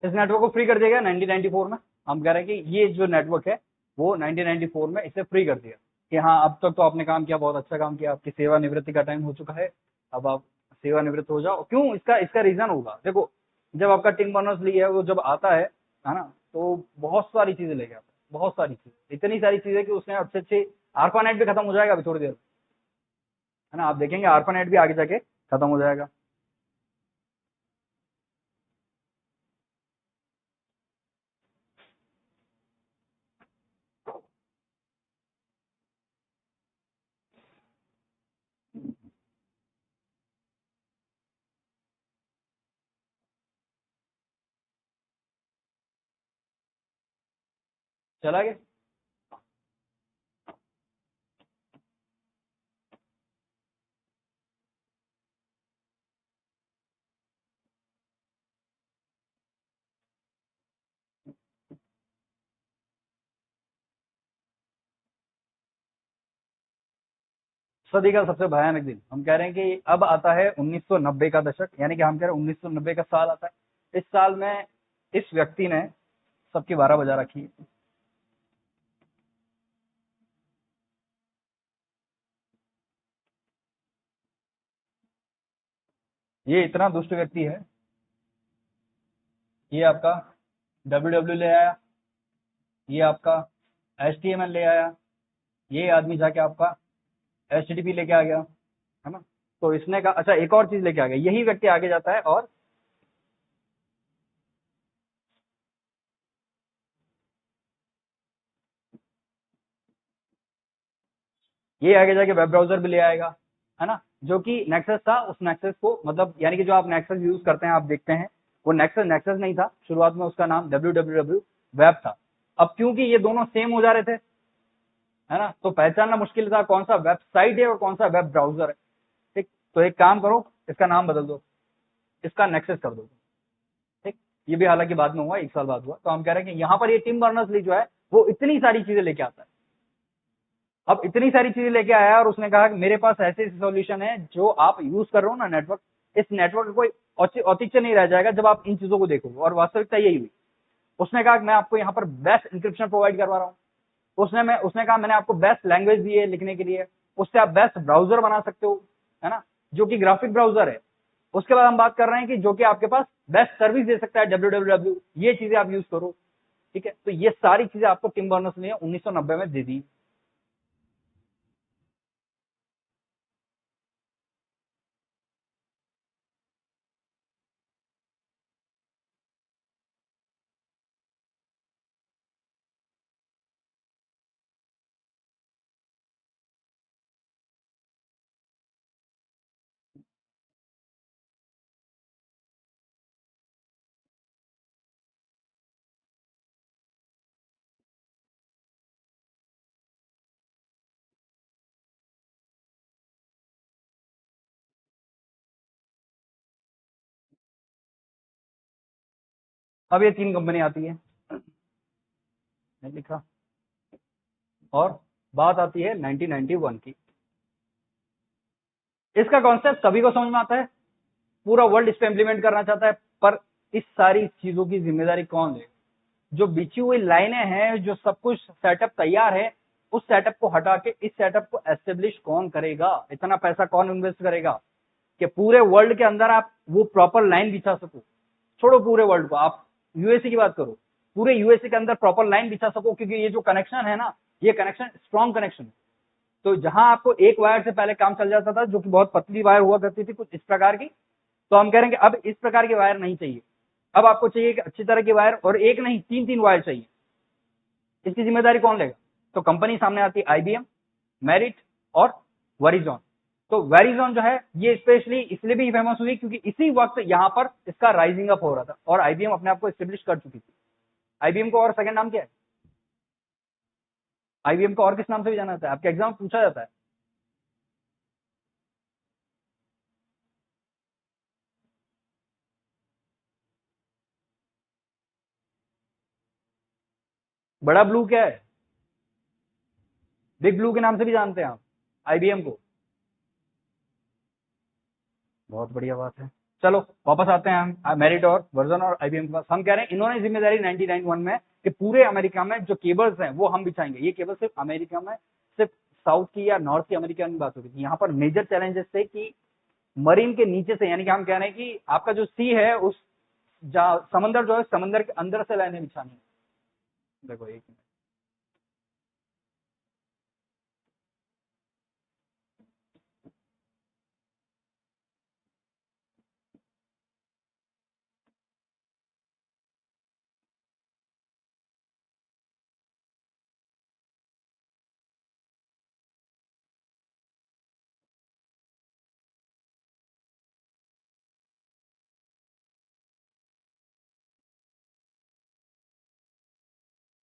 इस नेटवर्क को फ्री कर दिया गया 1994 में। हम कह रहे हैं कि ये जो नेटवर्क है वो 1994 में इसे फ्री कर दिया कि हाँ अब तक तो आपने काम किया, बहुत अच्छा काम किया, आपकी सेवानिवृत्ति का टाइम हो चुका है, अब आप सेवानिवृत्त हो जाओ। क्यों? इसका इसका रीजन होगा, देखो जब आपका टिम बर्नर्स ली है वो जब आता है ना, तो बहुत सारी चीजें लेके आता है, बहुत सारी चीजें, इतनी सारी चीजें कि उसने अच्छे अच्छे आर्पानेट भी खत्म हो जाएगा अभी थोड़ी देर, है ना, आप देखेंगे आर्पानेट भी आगे जाके खत्म हो जाएगा। चला गया। सदी का सबसे भयानक दिन, हम कह रहे हैं कि अब आता है 1990 का दशक, यानी कि हम कह रहे हैं 1990 का साल आता है। इस साल में इस व्यक्ति ने सबकी 12 बजा रखी है। ये इतना दुष्ट व्यक्ति है, ये आपका डब्ल्यू ले आया, ये आपका HTML ले आया, ये आदमी जाके आपका HTTP लेके आ गया, है ना। तो इसने कहा अच्छा एक और चीज लेके आ गया, यही व्यक्ति आगे जाता है और ये आगे जाके वेब ब्राउजर भी ले आएगा, है ना, जो कि नेक्सस था। उस नेक्सस को मतलब यानी कि जो आप नेक्सस यूज करते हैं आप देखते हैं वो नेक्सस नेक्सस नहीं था, शुरुआत में उसका नाम www वेब था। अब क्योंकि ये दोनों सेम हो जा रहे थे, है ना, तो पहचानना मुश्किल था कौन सा वेबसाइट है और कौन सा वेब ब्राउजर है। ठीक, तो एक काम करो, इसका नाम बदल दो, इसका नेक्सस कर दो। ठीक, ये भी हालांकि बाद में हुआ, 1 साल बाद हुआ। तो हम कह रहे हैं कि यहाँ पर ये टिम बर्नर्स ली जो है वो इतनी सारी चीजें लेके आता है। अब इतनी सारी चीजें लेके आया और उसने कहा कि मेरे पास ऐसे ऐसे सॉल्यूशन है जो आप यूज कर रहे हो ना नेटवर्क, इस नेटवर्क का कोई औचित्य नहीं रह जाएगा जब आप इन चीजों को देखोगे। और वास्तविकता यही हुई। उसने कहा कि मैं आपको यहाँ पर बेस्ट इंक्रिप्शन प्रोवाइड करवा रहा हूँ। उसने कहा मैंने आपको बेस्ट लैंग्वेज दी है लिखने के लिए, उससे आप बेस्ट ब्राउजर बना सकते हो, है ना, जो कि ग्राफिक ब्राउजर है। उसके बाद हम बात कर रहे हैं कि जो कि आपके पास बेस्ट सर्विस दे सकता है www, ये चीजें आप यूज करो। ठीक है, तो ये सारी चीजें आपको टिम बर्नर्स ने 1990 में दे दी। अब ये 3 कंपनी आती है, नहीं लिखा, और बात आती है 1991 की। इसका कॉन्सेप्ट सभी को समझ में आता है, पूरा वर्ल्ड इस पे इंप्लीमेंट करना चाहता है, पर इस सारी चीजों की जिम्मेदारी कौन ले? जो बिछी हुई लाइनें हैं, जो सब कुछ सेटअप तैयार है, उस सेटअप को हटा के इस सेटअप को एस्टेब्लिश कौन करेगा? इतना पैसा कौन इन्वेस्ट करेगा कि पूरे वर्ल्ड के अंदर आप वो प्रॉपर लाइन बिछा सको? छोड़ो पूरे वर्ल्ड को, आप यूएसए की बात करो, पूरे यूएसए के अंदर प्रॉपर लाइन बिछा सको, क्योंकि ये जो कनेक्शन है ना, ये कनेक्शन स्ट्रॉन्ग कनेक्शन है। तो जहां आपको एक वायर से पहले काम चल जाता था, जो कि बहुत पतली वायर हुआ करती थी कुछ इस प्रकार की, तो हम कह रहे हैं कि अब इस प्रकार की वायर नहीं चाहिए। अब आपको चाहिए कि अच्छी तरह की वायर, और एक नहीं 3-3 वायर चाहिए। इसकी जिम्मेदारी कौन लेगा? तो कंपनी सामने आती है आईबीएम, मेरिट और वेरिजॉन। तो वेरिजॉन जो है ये स्पेशली इसलिए भी फेमस हुई क्योंकि इसी वक्त यहां पर इसका राइजिंग अप हो रहा था और आईबीएम अपने आप को एस्टेब्लिश कर चुकी थी। आईबीएम को और सेकंड नाम क्या है? आईबीएम को और किस नाम से भी जाना जाता है? आपके एग्जाम में पूछा जाता है। बड़ा ब्लू क्या है? बिग ब्लू के नाम से भी जानते हैं आप आईबीएम को। बहुत बढ़िया बात है। चलो वापस आते हैं हम मेरिट और वर्जन और आईबीएम के पास। हम कह रहे हैं इन्होंने जिम्मेदारी 1991 में कि पूरे अमेरिका में जो केबल्स हैं वो हम बिछाएंगे। ये केबल सिर्फ अमेरिका में, सिर्फ साउथ की या नॉर्थ की अमेरिका में बात होती थी। यहाँ पर मेजर चैलेंजेस थे कि मरीन के नीचे से, यानी कि हम कह रहे हैं कि आपका जो सी है उस समंदर जो है समंदर के अंदर से लाइनें बिछानी है। देखो एक मिनट,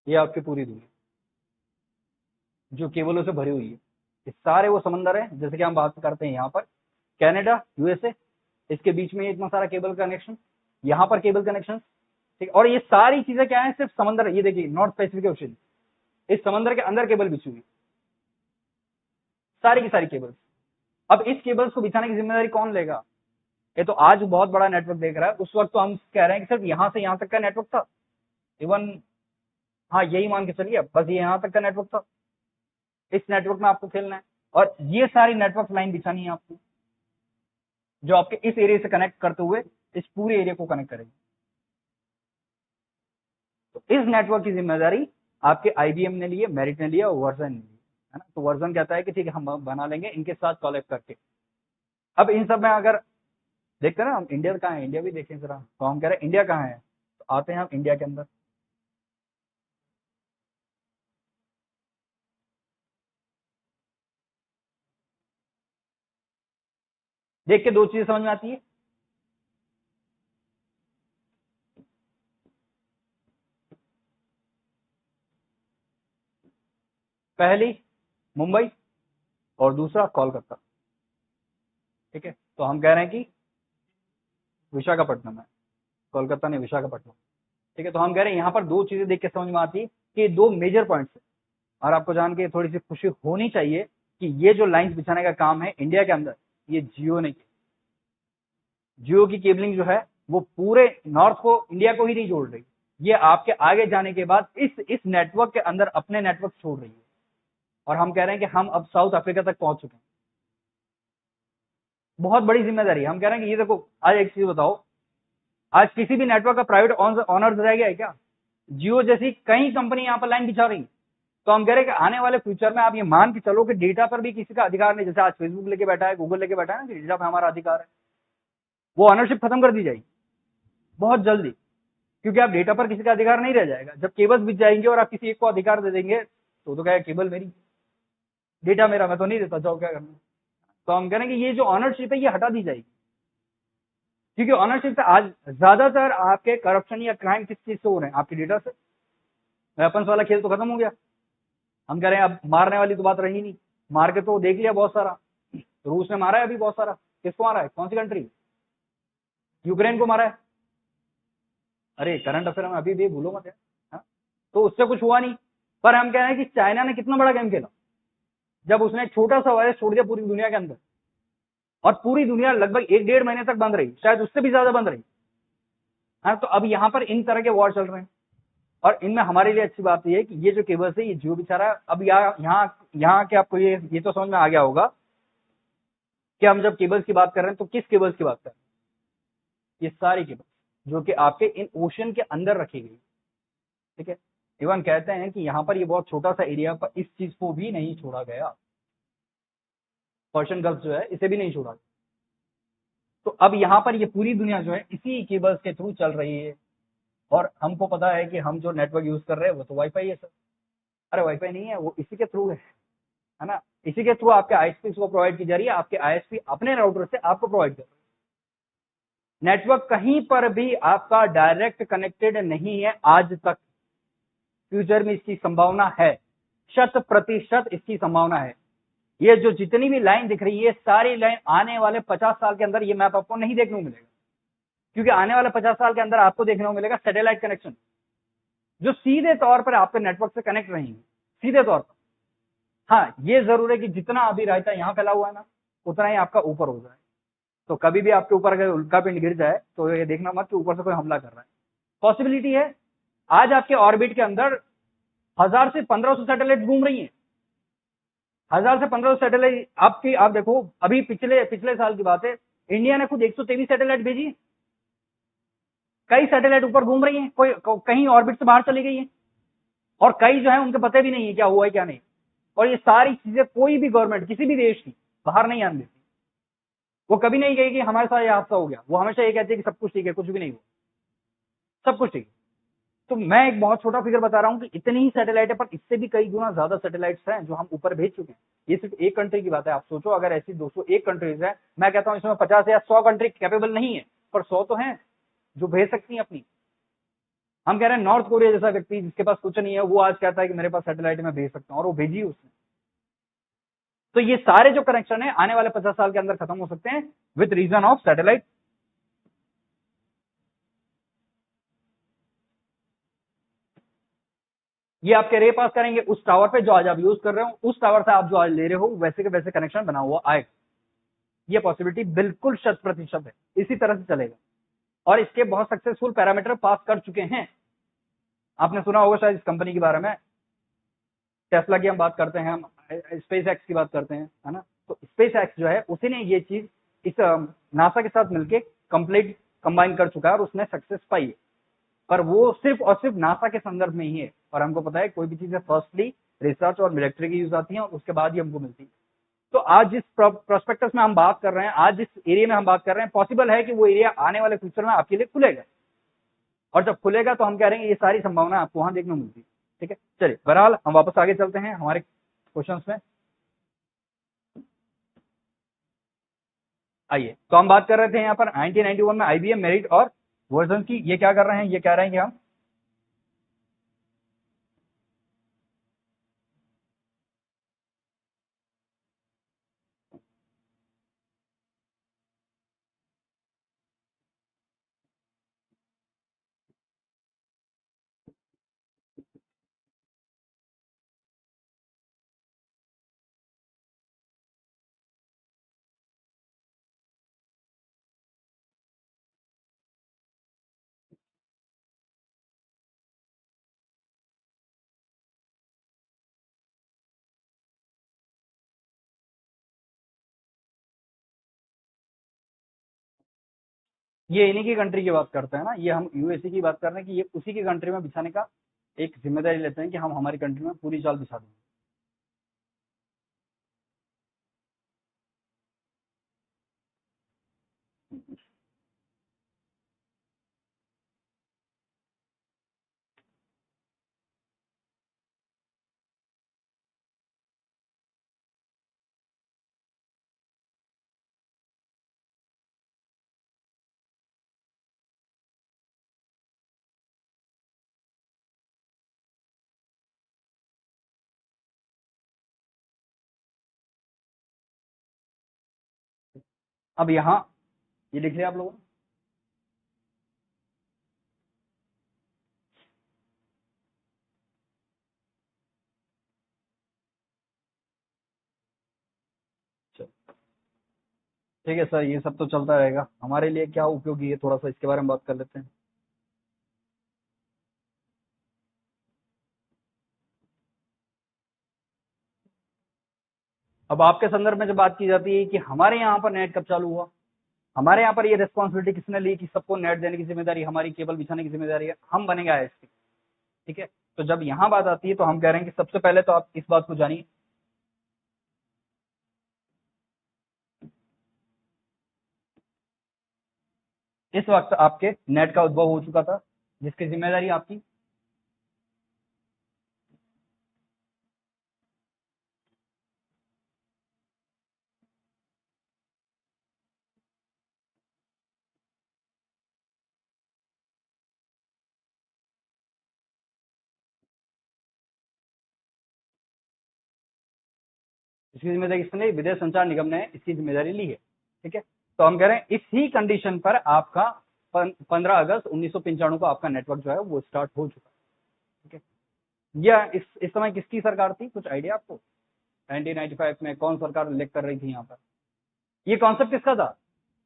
ये आपकी पूरी दुनिया जो केबलों से भरी हुई है, ये सारे वो समंदर है। जैसे कि हम बात करते हैं यहाँ पर कनाडा, यूएसए, इसके बीच में इतना सारा केबल कनेक्शन, यहाँ पर केबल कनेक्शन, ठीक। और ये सारी चीजें क्या है, सिर्फ समंदर। ये देखिए नॉर्थ पैसिफिक ओशन, इस समंदर के अंदर केबल बिछी हुई, सारी की सारी केबल्स। अब इस केबल्स को बिछाने की जिम्मेदारी कौन लेगा? ये तो आज बहुत बड़ा नेटवर्क देख रहा है, उस वक्त तो हम कह रहे हैं कि सिर्फ यहां से यहां तक का नेटवर्क था। इवन हाँ यही मान के चलिए, बस ये यहां तक का नेटवर्क था, इस नेटवर्क में आपको खेलना है। और ये सारी नेटवर्क लाइन बिछानी है आपको, जो आपके इस एरिया से कनेक्ट करते हुए इस पूरे एरिया को कनेक्ट करेगी। तो इस नेटवर्क की जिम्मेदारी आपके आईबीएम ने लिए, मेरिट ने लिया और वर्जन ने लिया, है ना। तो वर्जन कहता है कि ठीक है हम बना लेंगे इनके साथ कॉलेक्ट करके। अब इन सब में अगर देखते हैं ना हम, इंडिया कहाँ है, इंडिया भी देखें जरा। तो हम कह रहे हैं इंडिया कहाँ है, तो आते हैं हम इंडिया के अंदर। देख के दो चीजें समझ में आती है। पहली मुंबई और दूसरा कोलकाता, ठीक है। तो हम कह रहे हैं कि विशाखापट्टनम है, कोलकाता ने विशाखापट्टनम, ठीक है। तो हम कह रहे हैं यहाँ पर दो चीजें देख के समझ में आती है कि दो मेजर पॉइंट्स है। और आपको जान के थोड़ी सी खुशी होनी चाहिए कि ये जो लाइंस बिछाने का काम है इंडिया के अंदर, ये जियो ने किया। जियो की केबलिंग जो है वो पूरे नॉर्थ को, इंडिया को ही नहीं जोड़ रही, ये आपके आगे जाने के बाद इस नेटवर्क के अंदर अपने नेटवर्क छोड़ रही है। और हम कह रहे हैं कि हम अब साउथ अफ्रीका तक पहुंच चुके हैं। बहुत बड़ी जिम्मेदारी। हम कह रहे हैं कि ये देखो, आज एक चीज बताओ, आज किसी भी नेटवर्क का प्राइवेट ऑनर्स रह गया है क्या? जियो जैसी कई कंपनी यहाँ पर लाइन बिछा रही। तो हम कह रहे हैं कि आने वाले फ्यूचर में आप ये मान के चलो कि डेटा पर भी किसी का अधिकार नहीं। जैसे आज फेसबुक लेके बैठा है, गूगल लेके बैठा है ना कि डेटा पर हमारा अधिकार है, वो ऑनरशिप खत्म कर दी जाएगी बहुत जल्दी, क्योंकि आप डेटा पर किसी का अधिकार नहीं रह जाएगा। जब केबल्स बिछ जाएंगे और आप किसी एक को अधिकार दे देंगे तो क्या है, केबल मेरी, डेटा मेरा, मैं तो नहीं देता, जाओ क्या करना। तो हम कह रहे हैं कि ये जो ऑनरशिप है ये हटा दी जाएगी, क्योंकि ऑनरशिप से आज ज्यादातर आपके करप्शन या क्राइम किस चीज से हो रहे हैं, आपके डेटा से। वेपन्स वाला खेल तो खत्म हो गया। हम कह रहे हैं अब मारने वाली तो बात रही नहीं, मार के तो देख लिया बहुत सारा। रूस ने मारा है अभी बहुत सारा। किसको मारा है, कौन सी कंट्री? यूक्रेन को मारा है। अरे करंट अफेयर में अभी भी भूलो मत है, हाँ? तो उससे कुछ हुआ नहीं। पर हम कह रहे हैं कि चाइना ने कितना बड़ा गेम खेला जब उसने छोटा सा वायरस छोड़ दिया पूरी दुनिया के अंदर, और पूरी दुनिया लगभग 1-1.5 महीने तक बंद रही, शायद उससे भी ज्यादा बंद रही। हाँ, तो अब यहाँ पर इन तरह के वॉर चल रहे हैं, और इनमें हमारे लिए अच्छी बात यह है कि ये जो केबल्स है ये जियो बिछा रहा है। अब यहाँ के आपको ये तो समझ में आ गया होगा कि हम जब केबल्स की बात कर रहे हैं तो किस केबल्स की बात कर रहे हैं। ये सारी केबल्स जो कि आपके इन ओशन के अंदर रखी गई, ठीक है। इवन कहते हैं कि यहाँ पर ये बहुत छोटा सा एरिया पर इस चीज को भी नहीं छोड़ा गया, पर्शियन गल्फ जो है इसे भी नहीं छोड़ा। तो अब यहाँ पर ये पूरी दुनिया जो है इसी केबल्स के थ्रू चल रही है। और हमको पता है कि हम जो नेटवर्क यूज कर रहे हैं वो तो वाईफाई है सर। अरे वाईफाई नहीं है, वो इसी के थ्रू है ना। इसी के थ्रू आपके आईएसपी को प्रोवाइड की जा रही है, आपके आईएसपी अपने राउटर से आपको प्रोवाइड कर रहे हैं। नेटवर्क कहीं पर भी आपका डायरेक्ट कनेक्टेड नहीं है आज तक। फ्यूचर में इसकी संभावना है, 100% इसकी संभावना है। ये जो जितनी भी लाइन दिख रही है, सारी लाइन आने वाले 50 साल के अंदर ये मैप आपको नहीं देखने को मिलेगा, क्योंकि आने वाले 50 साल के अंदर आपको देखने को मिलेगा सैटेलाइट कनेक्शन, जो सीधे तौर पर आपके नेटवर्क से कनेक्ट रहेंगे, सीधे तौर पर। हाँ, ये जरूर है कि जितना अभी रायता यहाँ फैला हुआ है ना, उतना ही आपका ऊपर हो जाए। तो कभी भी आपके ऊपर अगर उल्का पिंड गिर जाए तो ये देखना मत कि ऊपर से कोई हमला कर रहा है। पॉसिबिलिटी है आज आपके ऑर्बिट के अंदर 1000 से 1500 सैटेलाइट घूम रही हैं। 1000 से 1500 सैटेलाइट आपकी, आप देखो अभी पिछले साल की बात है, इंडिया ने खुद 123 सैटेलाइट भेजी है। कई सैटेलाइट ऊपर घूम रही हैं, कोई कहीं ऑर्बिट से बाहर चली गई है, और कई जो है उनके पते भी नहीं है क्या हुआ है क्या नहीं। और ये सारी चीजें कोई भी गवर्नमेंट किसी भी देश की बाहर नहीं आने देती। वो कभी नहीं कहेगी कि हमारे साथ ये हादसा हो गया, वो हमेशा ये कहती है कि सब कुछ ठीक है, कुछ भी नहीं हुआ, सब कुछ ठीक है। तो मैं एक बहुत छोटा फिगर बता रहा हूं कि इतनी ही सैटेलाइट है, पर इससे भी कई गुना ज्यादा सैटेलाइट्स हैं जो हम ऊपर भेज चुके हैं। ये सिर्फ एक कंट्री की बात है। आप सोचो अगर ऐसी 201 कंट्रीज है, मैं कहता हूं इसमें 50 या 100 कंट्री कैपेबल नहीं है, पर 100 तो हैं जो भेज सकती हैं अपनी। हम कह रहे हैं नॉर्थ कोरिया जैसा व्यक्ति जिसके पास कुछ नहीं है, वो आज कहता है कि मेरे पास सैटेलाइट में भेज सकता हूं, और वो भेजी उसने। तो ये सारे जो कनेक्शन है आने वाले 50 साल के अंदर खत्म हो सकते हैं विद रीजन ऑफ सैटेलाइट। ये आपके रे पास करेंगे उस टावर पे जो आज आप यूज कर रहे हो, उस टावर से आप जो आज ले रहे हो वैसे के वैसे कनेक्शन बना हुआ आएगा। ये पॉसिबिलिटी बिल्कुल 100% है, इसी तरह से चलेगा। और इसके बहुत सक्सेसफुल पैरामीटर पास कर चुके हैं। आपने सुना होगा शायद इस कंपनी के बारे में, टेस्ला की हम बात करते हैं, हम स्पेस एक्स की बात करते हैं, है ना। तो स्पेस एक्स जो है उसी ने ये चीज इस नासा के साथ मिलके कंप्लीट कंबाइन कर चुका है, और उसने सक्सेस पाई है। पर वो सिर्फ और सिर्फ नासा के संदर्भ में ही है, और हमको पता है कोई भी चीजें फर्स्टली रिसर्च और मिलिट्री की यूज आती हैं, और उसके बाद ही हमको मिलती है। तो आज जिस प्रोस्पेक्टस में हम बात कर रहे हैं, आज जिस एरिया में हम बात कर रहे हैं, पॉसिबल है कि वो एरिया आने वाले फ्यूचर में आपके लिए खुलेगा, और जब खुलेगा तो हम कह रहे हैं ये सारी संभावना आपको वहां देखने को मिलती है। ठीक है, चलिए बहरहाल हम वापस आगे चलते हैं हमारे क्वेश्चंस में। आइए, तो हम बात कर रहे थे यहाँ पर 1991 में आईबीएम मेरिट और वर्जन की। ये क्या कर रहे हैं, ये कह रहे हैं कि हम ये इन्हीं की कंट्री की बात करते हैं ना, ये हम यूएसए की बात कर रहे हैं कि ये उसी की कंट्री में बिछाने का एक जिम्मेदारी लेते हैं कि हम हमारी कंट्री में पूरी जाल बिछा देंगे। अब यहाँ ये लिख लिया आप लोगों ने। ठीक है सर, ये सब तो चलता रहेगा, हमारे लिए क्या उपयोगी है थोड़ा सा इसके बारे में बात कर लेते हैं। अब आपके संदर्भ में जब बात की जाती है कि हमारे यहाँ पर नेट कब चालू हुआ, हमारे यहाँ पर ये रिस्पॉन्सिबिलिटी किसने ली कि सबको नेट देने की जिम्मेदारी हमारी, केबल बिछाने की जिम्मेदारी है, हम बनेंगे आईएसपी। ठीक है, तो जब यहाँ बात आती है तो हम कह रहे हैं कि सबसे पहले तो आप इस बात को जानिए, इस वक्त आपके नेट का उद्भव हो चुका था जिसकी जिम्मेदारी आपकी इसकी जिम्मेदारी किसने ली, विदेश संचार निगम ने इसकी जिम्मेदारी ली है। ठीक है, तो हम कह रहे हैं इसी कंडीशन पर आपका 15 अगस्त 1995 को आपका नेटवर्क जो है वो स्टार्ट हो चुका है। ठीक है, यह इस समय किसकी सरकार थी, कुछ आइडिया आपको? 1995 में कौन सरकार इलेक्ट कर रही थी यहाँ पर? ये कॉन्सेप्ट किसका था?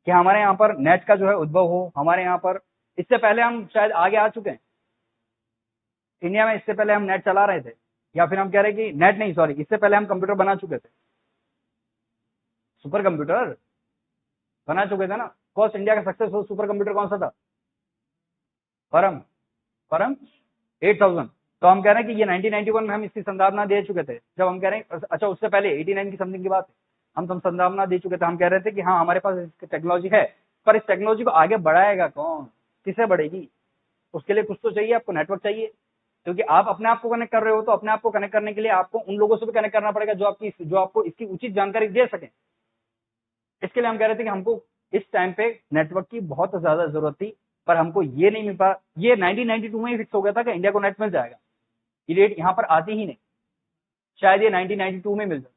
कि हमारे यहाँ पर नेट का जो है उद्भव हो हमारे यहाँ पर। इससे पहले हम शायद आगे आ चुके हैं इंडिया में, इससे पहले हम नेट चला रहे थे, या फिर हम कह रहे हैं कि नेट नहीं, सॉरी, इससे पहले हम कंप्यूटर बना चुके थे, सुपर कंप्यूटर बना चुके थे ना। फर्स्ट इंडिया का सक्सेसफुल सुपर कंप्यूटर कौन सा था? परम, परम 8000। तो हम कह रहे हैं कि ये 1991 में हम इसकी संभावना दे चुके थे, जब हम कह रहे हैं, अच्छा उससे पहले 89 की समथिंग की बात है, हम संभावना दे चुके थे। हम कह रहे थे कि हाँ हमारे पास इसकी टेक्नोलॉजी है, पर इस टेक्नोलॉजी को आगे बढ़ाएगा कौन, किसे बढ़ेगी? उसके लिए कुछ तो चाहिए, आपको नेटवर्क चाहिए, क्योंकि आप अपने आप को कनेक्ट कर रहे हो, तो अपने आप को कनेक्ट करने के लिए आपको उन लोगों से भी कनेक्ट करना पड़ेगा जो आपको इसकी उचित जानकारी दे सके। इसके लिए हम कह रहे थे कि हमको इस टाइम पे नेटवर्क की बहुत ज्यादा जरूरत थी, पर हमको ये नहीं मिल पा। ये 1992 में ही फिक्स हो गया था कि इंडिया को नेट मिल जाएगा, ये डेट यहाँ पर आती ही नहीं, शायद ये 1992 में मिल जाए,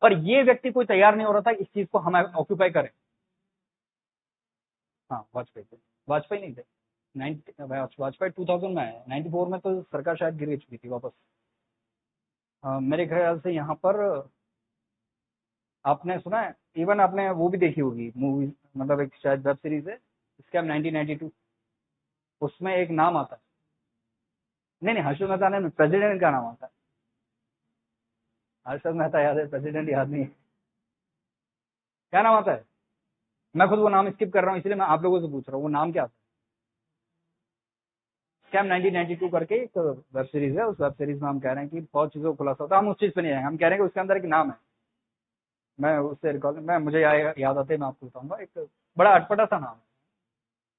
पर ये व्यक्ति कोई तैयार नहीं हो रहा था इस चीज को हम ऑक्यूपाई करें। हाँ वाजपेयी नहीं थे, वाजपेयी 2000 में आया, 94 में तो सरकार शायद गिर चुकी थी वापस। मेरे ख्याल से यहाँ पर आपने सुना है, इवन आपने वो भी देखी होगी मूवी, मतलब एक शायद वेब सीरीज है स्कैम 1992, उसमें एक नाम आता है, नहीं हर्षद मेहता ने, प्रेसिडेंट का नाम आता है। हर्षद मेहता याद है, प्रेसिडेंट याद नहीं है, क्या नाम आता है? मैं खुद वो नाम स्किप कर रहा हूँ, इसलिए मैं आप लोगों से पूछ रहा हूँ वो नाम क्या आता है। स्कैम 1992 करके एक वेब सीरीज है, उस वेब सीरीज में हम कह रहे हैं कि बहुत चीजों को खुलासा होता है, हम उस चीज पे नहीं आएंगे, हम कह रहे हैं कि उसके अंदर एक नाम है, मैं उससे रिकॉल, मैं मुझे याद आते मैं आपको बताऊंगा, एक बड़ा अटपटा सा नाम है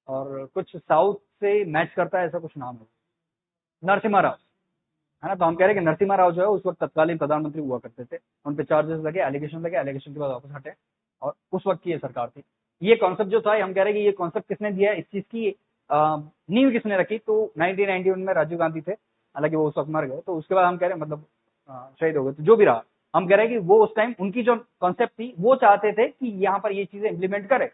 और कुछ साउथ से मैच करता है, ऐसा कुछ नाम है, नरसिम्हा राव, है ना। तो हम कह रहे हैं कि नरसिम्हा राव जो है उस वक्त तत्कालीन प्रधानमंत्री हुआ करते थे, उन पे चार्जेस लगे, एलिगेशन के बाद वापस हटे, और उस वक्त की ये सरकार थी। ये कॉन्सेप्ट जो था, हम कह रहे हैं कि ये कॉन्सेप्ट किसने दिया, इस चीज की नींव किसने रखी, तो 1991 में राजीव गांधी थे, हालांकि वो उस वक्त मर गए, तो उसके बाद हम कह रहे हैं मतलब शहीद हो गए, तो जो भी रहा, हम कह रहे हैं कि वो उस टाइम उनकी जो कॉन्सेप्ट थी, वो चाहते थे कि यहाँ पर ये चीजें इंप्लीमेंट करे।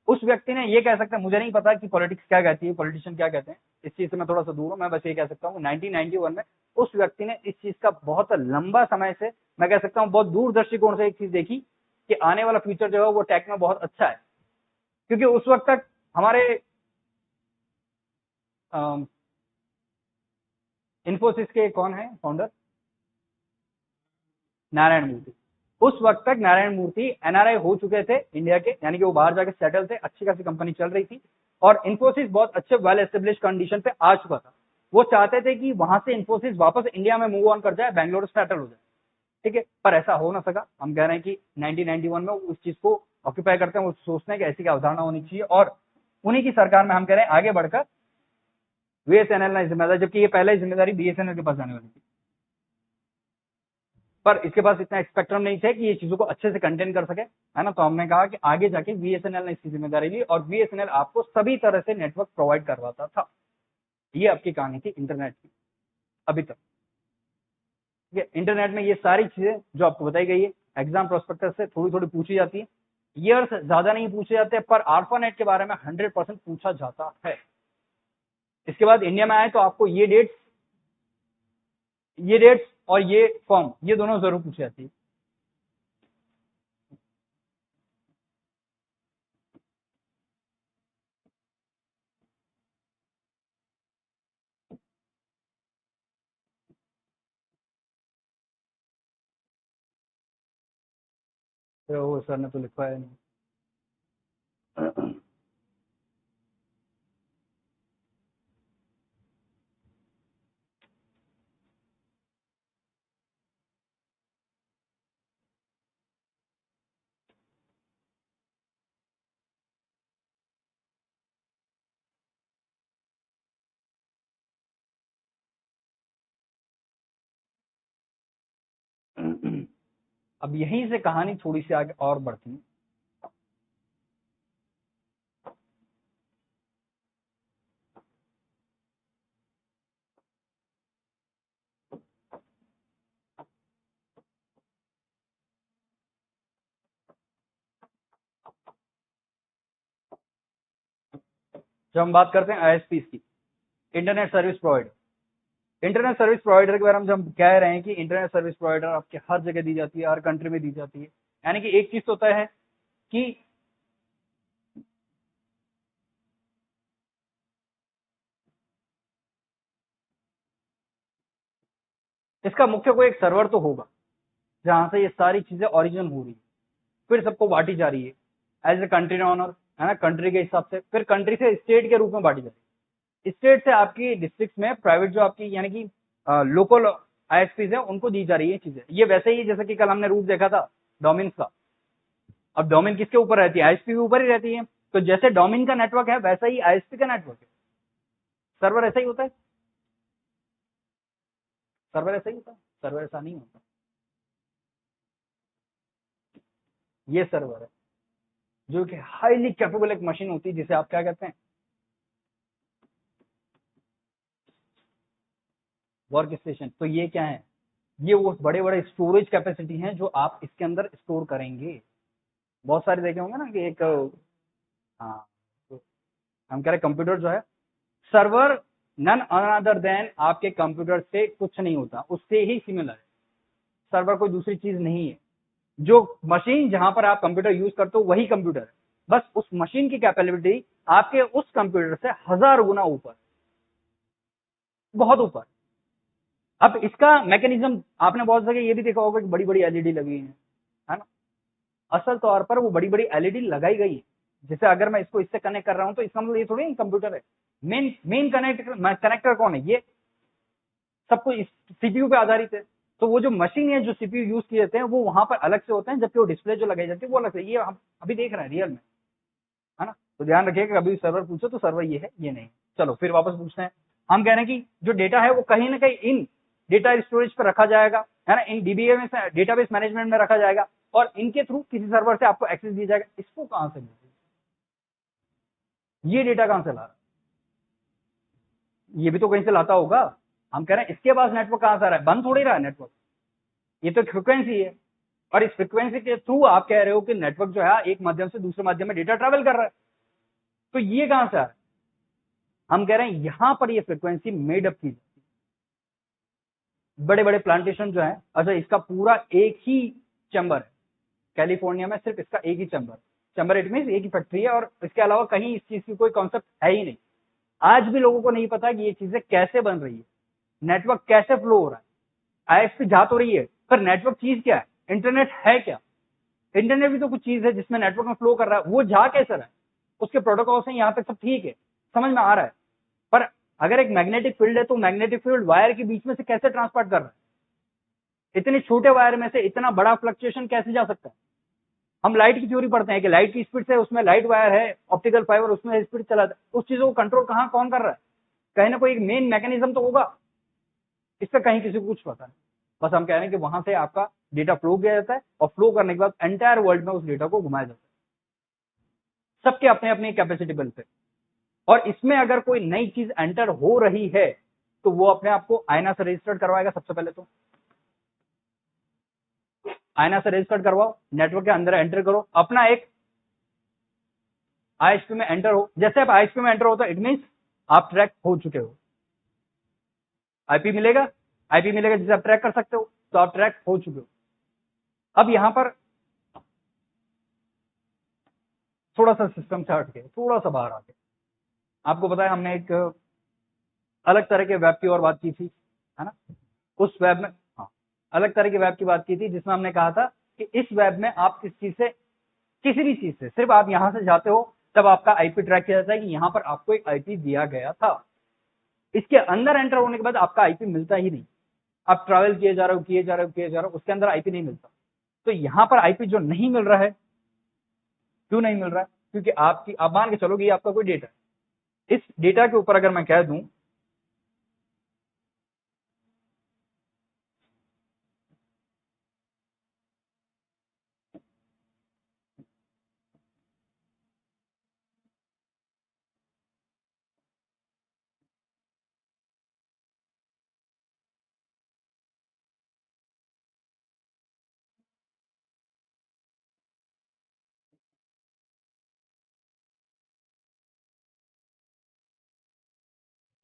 उस व्यक्ति ने ये कह सकता है, मुझे नहीं पता कि पॉलिटिक्स क्या कहती है, पॉलिटिशियन क्या कहते हैं, इस चीज से मैं थोड़ा सा दूर हूं, मैं बस ये कह सकता हूँ 1991 में उस व्यक्ति ने इस चीज का बहुत लंबा समय से, मैं कह सकता हूँ बहुत दूर दृष्टिकोण से एक चीज देखी कि आने वाला फ्यूचर जो है वो टेक में बहुत अच्छा है, क्योंकि उस वक्त तक हमारे इन्फोसिस के कौन है फाउंडर, नारायण मूर्ति। उस वक्त तक नारायण मूर्ति एनआरआई हो चुके थे इंडिया के, यानी कि वो बाहर जाके सेटल थे, अच्छी खासी कंपनी चल रही थी, और इन्फोसिस बहुत अच्छे वेल एस्टेब्लिश कंडीशन पे आ चुका था। वो चाहते थे कि वहां से इन्फोसिस वापस इंडिया में मूव ऑन कर जाए, बैंगलोर सेटल हो जाए, ठीक है, पर ऐसा हो ना सका। हम कह रहे हैं कि 1991 में उस चीज को ऑक्यूपाई करते हैं, वो सोचते हैं कि ऐसी क्या अवधारणा होनी चाहिए, और उन्हीं की सरकार में हम कह रहे हैं आगे बढ़कर बीएसएनएल ने जिम्मेदारी, जबकि ये पहले जिम्मेदारी बीएसएनएल के पास जाने वाली थी, पर इसके पास इतना स्पेक्ट्रम नहीं थे कि ये चीजों को अच्छे से कंटेन कर सके, है ना। तो हमने कहा कि आगे जाके बीएसएनएल ने इसकी जिम्मेदारी ली, और बीएसएनएल आपको सभी तरह से नेटवर्क प्रोवाइड करवाता था। ये आपकी कहानी थी इंटरनेट की अभी तक। ये इंटरनेट में ये सारी चीजें जो आपको बताई गई है, एग्जाम प्रोस्पेक्टस से थोड़ी थोड़ी पूछी जाती है, ईयर्स ज्यादा नहीं पूछे जाते, पर आल्फानेट के बारे में 100% पूछा जाता है। इसके बाद इंडिया में आए तो आपको ये डेट्स और ये फॉर्म, ये दोनों जरूर पूछी जाती है। तो वो सर ने तो लिखवाया नहीं। अब यहीं से कहानी थोड़ी सी आगे और बढ़ती है। जब हम बात करते हैं आईएसपी की, internet service provider, internet service provider के बारे में जब कह रहे हैं कि इंटरनेट सर्विस प्रोवाइडर आपके हर जगह दी जाती है, हर कंट्री में दी जाती है, यानी कि एक चीज तो तय है कि इसका मुख्य कोई एक सर्वर तो होगा जहां से ये सारी चीजें ओरिजिन हो रही है, फिर सबको बांटी जा रही है एज ए कंट्री ऑनर, है ना, कंट्री के हिसाब से, फिर कंट्री से स्टेट के रूप में बांटी जा रही है, स्टेट से आपकी डिस्ट्रिक्ट में प्राइवेट जो आपकी यानी कि लोकल आईएसपीज है उनको दी जा रही है चीजें। ये वैसे ही जैसे कि कल हमने रूप देखा था डोमिन का। अब डोमेन किसके ऊपर रहती है? आईएसपी के ऊपर ही रहती है। तो जैसे डोमेन का नेटवर्क है वैसा ही आईएसपी का नेटवर्क है। सर्वर ऐसा ही होता है, सर्वर ऐसा ही होता है, सर्वर ऐसा नहीं होता। ये सर्वर है जो कि हाईली कैपेबल एक मशीन होती है जिसे आप क्या कहते हैं? Work station. तो ये क्या है? ये वो बड़े बड़े स्टोरेज कैपेसिटी हैं जो आप इसके अंदर स्टोर करेंगे। बहुत सारे देखे होंगे ना कि एक हाँ, तो हम कह रहे कंप्यूटर जो है सर्वर नन अनदर देन आपके कंप्यूटर से कुछ नहीं होता, उससे ही सिमिलर है। सर्वर कोई दूसरी चीज नहीं है। जो मशीन जहां पर आप कंप्यूटर यूज करते हो वही कंप्यूटर है, बस उस मशीन की कैपेबिलिटी आपके उस कंप्यूटर से 1000 गुना ऊपर, बहुत ऊपर। अब इसका मैकेनिज्म आपने बहुत जगह ये भी देखा होगा कि बड़ी बड़ी एलईडी लगी है ना। असल तौर पर वो बड़ी बड़ी एलईडी लगाई गई है। जैसे अगर मैं इसको इससे कनेक्ट कर रहा हूं तो इसका मतलब ये थोड़ी कंप्यूटर है। मेन मेन कनेक्टर कौन है? ये सब कुछ सीपीयू पे आधारित है। तो वो जो मशीन है जो सीपीयू यूज किए जाते हैं वो वहां पर अलग से होते हैं, जबकि वो डिस्प्ले जो लगाई जाती है वो अलग से। ये हम अभी देख रहे हैं रियल में, है ना। तो ध्यान रखिएगा कभी सर्वर पूछो तो सर्वर ये है ये नहीं। चलो फिर वापस पूछते हैं। हम कह रहे हैं कि जो डेटा है वो कहीं ना कहीं इन डेटा स्टोरेज पर रखा जाएगा, है ना, इन डीबीए में डेटाबेस मैनेजमेंट में रखा जाएगा और इनके थ्रू किसी सर्वर से आपको एक्सेस दिया जाएगा। इसको कहां से मिलेगा? ये डेटा कहां से ला रहा है? ये भी तो कहीं से लाता होगा। हम कह रहे हैं इसके पास नेटवर्क कहां से आ रहा है? बंद थोड़ी रहा है नेटवर्क, ये तो फ्रिक्वेंसी है। और इस फ्रिक्वेंसी के थ्रू आप कह रहे हो कि नेटवर्क जो है एक माध्यम से दूसरे माध्यम में डेटा ट्रैवल कर रहा है। तो ये कहां से आ रहा है? हम कह रहे हैं यहां पर ये फ्रिक्वेंसी मेडअप की जाती है। बड़े बड़े प्लांटेशन जो है, अच्छा इसका पूरा एक ही चैम्बर है कैलिफोर्निया में, सिर्फ इसका एक ही चैम्बर। चैम्बर इट मीन एक ही फैक्ट्री है और इसके अलावा कहीं इस चीज की कोई कॉन्सेप्ट है ही नहीं। आज भी लोगों को नहीं पता कि ये चीजें कैसे बन रही है, नेटवर्क कैसे फ्लो हो रहा है। आईएसपी जा तो रही है पर नेटवर्क चीज क्या है? इंटरनेट है क्या? इंटरनेट भी तो कुछ चीज है जिसमें नेटवर्क में फ्लो कर रहा है। वो जा कैसे रहा है? उसके प्रोटोकॉल से यहाँ तक सब ठीक है, समझ में आ रहा है। पर अगर एक मैग्नेटिक फील्ड है तो मैग्नेटिक फील्ड वायर के बीच में से कैसे ट्रांसपोर्ट कर रहा है? इतने छोटे वायर में से इतना बड़ा फ्लक्चुएशन कैसे जा सकता है? हम लाइट की थ्योरी पढ़ते हैं कि लाइट की स्पीड से, उसमें लाइट वायर है, ऑप्टिकल फाइबर, उसमें स्पीड चला जाता है। उस चीजों को कंट्रोल कहां कौन कर रहा है? कहीं ना कोई एक मेन मैकेनिज्म तो होगा। इसका कहीं किसी को कुछ पता नहीं। बस हम कह रहे हैं कि वहां से आपका डेटा फ्लो किया जाता है और फ्लो करने के बाद एंटायर वर्ल्ड में उस डेटा को घुमाया जाता है, सबके अपने अपने कैपेसिटी बिल पे। और इसमें अगर कोई नई चीज एंटर हो रही है तो वो अपने आप को आईना से रजिस्टर्ड करवाएगा। सबसे पहले तो आईना से रजिस्टर्ड करवाओ, नेटवर्क के अंदर एंटर करो, अपना एक आईएसपी में एंटर हो। जैसे आप आईएसपी में एंटर होता है इट मीन आप ट्रैक हो चुके हो। आईपी मिलेगा, आईपी मिलेगा जिसे आप ट्रैक कर सकते हो, तो आप ट्रैक हो चुके हो। अब यहां पर थोड़ा सा सिस्टम से हटके, थोड़ा सा बाहर आके आपको पता है हमने एक अलग तरह के वेब की और बात की थी, है ना। उस वेब में हाँ, अलग तरह के वेब की बात की थी जिसमें हमने कहा था कि इस वेब में आप किस चीज से, किसी भी चीज से, सिर्फ आप यहां से जाते हो तब आपका आईपी ट्रैक किया जाता है कि यहां पर आपको एक आईपी दिया गया था। इसके अंदर एंटर होने के बाद आपका आईपी मिलता ही नहीं। आप ट्रैवल किए जा रहे हो, किए जा रहे हो, किए जा रहे हो, उसके अंदर आईपी नहीं मिलता। तो यहां पर आईपी जो नहीं मिल रहा है, क्यों नहीं मिल रहा है? क्योंकि आपकी, आप मान के चलोगे ये आपका कोई डेटा है। इस डेटा के ऊपर अगर मैं कह दूं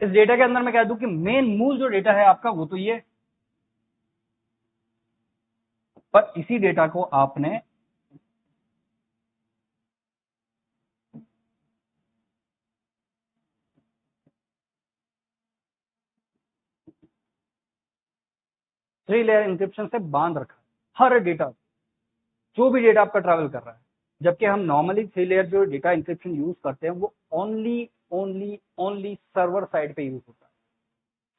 इस डेटा के अंदर मैं कह दूं कि मेन मूल जो डेटा है आपका वो तो ये, पर इसी डेटा को आपने 3 लेयर इंक्रिप्शन से बांध रखा है हर डेटा, जो भी डेटा आपका ट्रैवल कर रहा है। जबकि हम नॉर्मली 3 लेयर जो डेटा इंक्रिप्शन यूज करते हैं वो ओनली सर्वर साइड पे यूज होता है,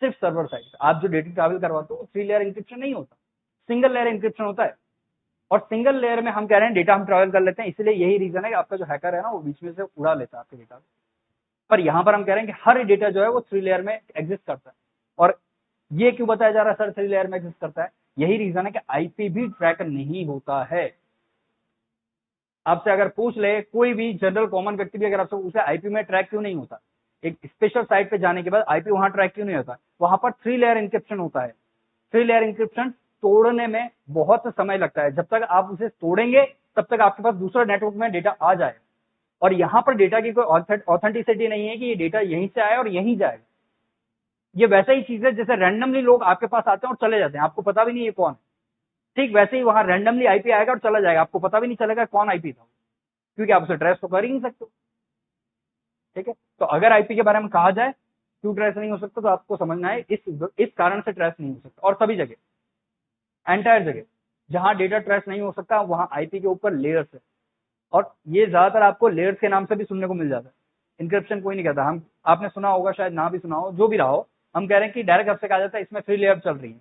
सिर्फ सर्वर साइड पे। आप जो डेटा ट्रैवल करवाते हो 3 लेयर इंक्रिप्शन नहीं होता, सिंगल लेयर इंक्रिप्शन होता है। और सिंगल लेयर में हम कह रहे हैं डेटा हम ट्रैवल कर लेते हैं, इसलिए यही रीजन है कि आपका जो हैकर है ना वो बीच में से उड़ा लेता है आपके डेटा। पर यहां पर हम कह रहे हैं कि हर डेटा जो है वो 3 लेयर में एग्जिस्ट करता है। और ये क्यों बताया जा रहा है सर 3 लेयर में एग्जिस्ट करता है? यही रीजन है कि आईपी भी ट्रैक नहीं होता है। आपसे अगर पूछ ले कोई भी जनरल कॉमन व्यक्ति भी अगर आपसे पूछे आईपी में ट्रैक क्यों नहीं होता, एक स्पेशल साइट पे जाने के बाद आईपी वहां ट्रैक क्यों नहीं होता, वहां पर 3 लेयर इंक्रिप्शन होता है। 3 लेयर इंक्रिप्शन तोड़ने में बहुत समय लगता है, जब तक आप उसे तोड़ेंगे तब तक आपके पास दूसरा नेटवर्क में डेटा आ जाए। और यहां पर डेटा की कोई ऑथेंटिसिटी नहीं है कि ये डेटा यहीं से आया और यहीं जाएगा। ये वैसा ही चीज है जैसे रैंडमली लोग आपके पास आते हैं और चले जाते हैं, आपको पता भी नहीं है कौन है। ठीक वैसे ही वहां रैंडमली आईपी आएगा और चला जाएगा, आपको पता भी नहीं चलेगा कौन आईपी था, क्योंकि आप उसे ट्रेस तो कर ही नहीं सकते। ठीक है, तो अगर आईपी के बारे में कहा जाए क्यों ट्रेस नहीं हो सकता, तो आपको समझना है इस कारण से ट्रेस नहीं हो सकता। और सभी जगह एंटायर जगह जहां डेटा ट्रेस नहीं हो सकता वहां आईपी के ऊपर लेयर्स है। और ये ज्यादातर आपको लेयर्स के नाम से भी सुनने को मिल जाता है। इंक्रिप्शन कोई नहीं कहता, हम आपने सुना होगा शायद ना भी सुना हो, जो भी रहा हो, हम कह रहे हैं कि डायरेक्ट आपसे कहा जाता है इसमें 3 लेयर चल रही है,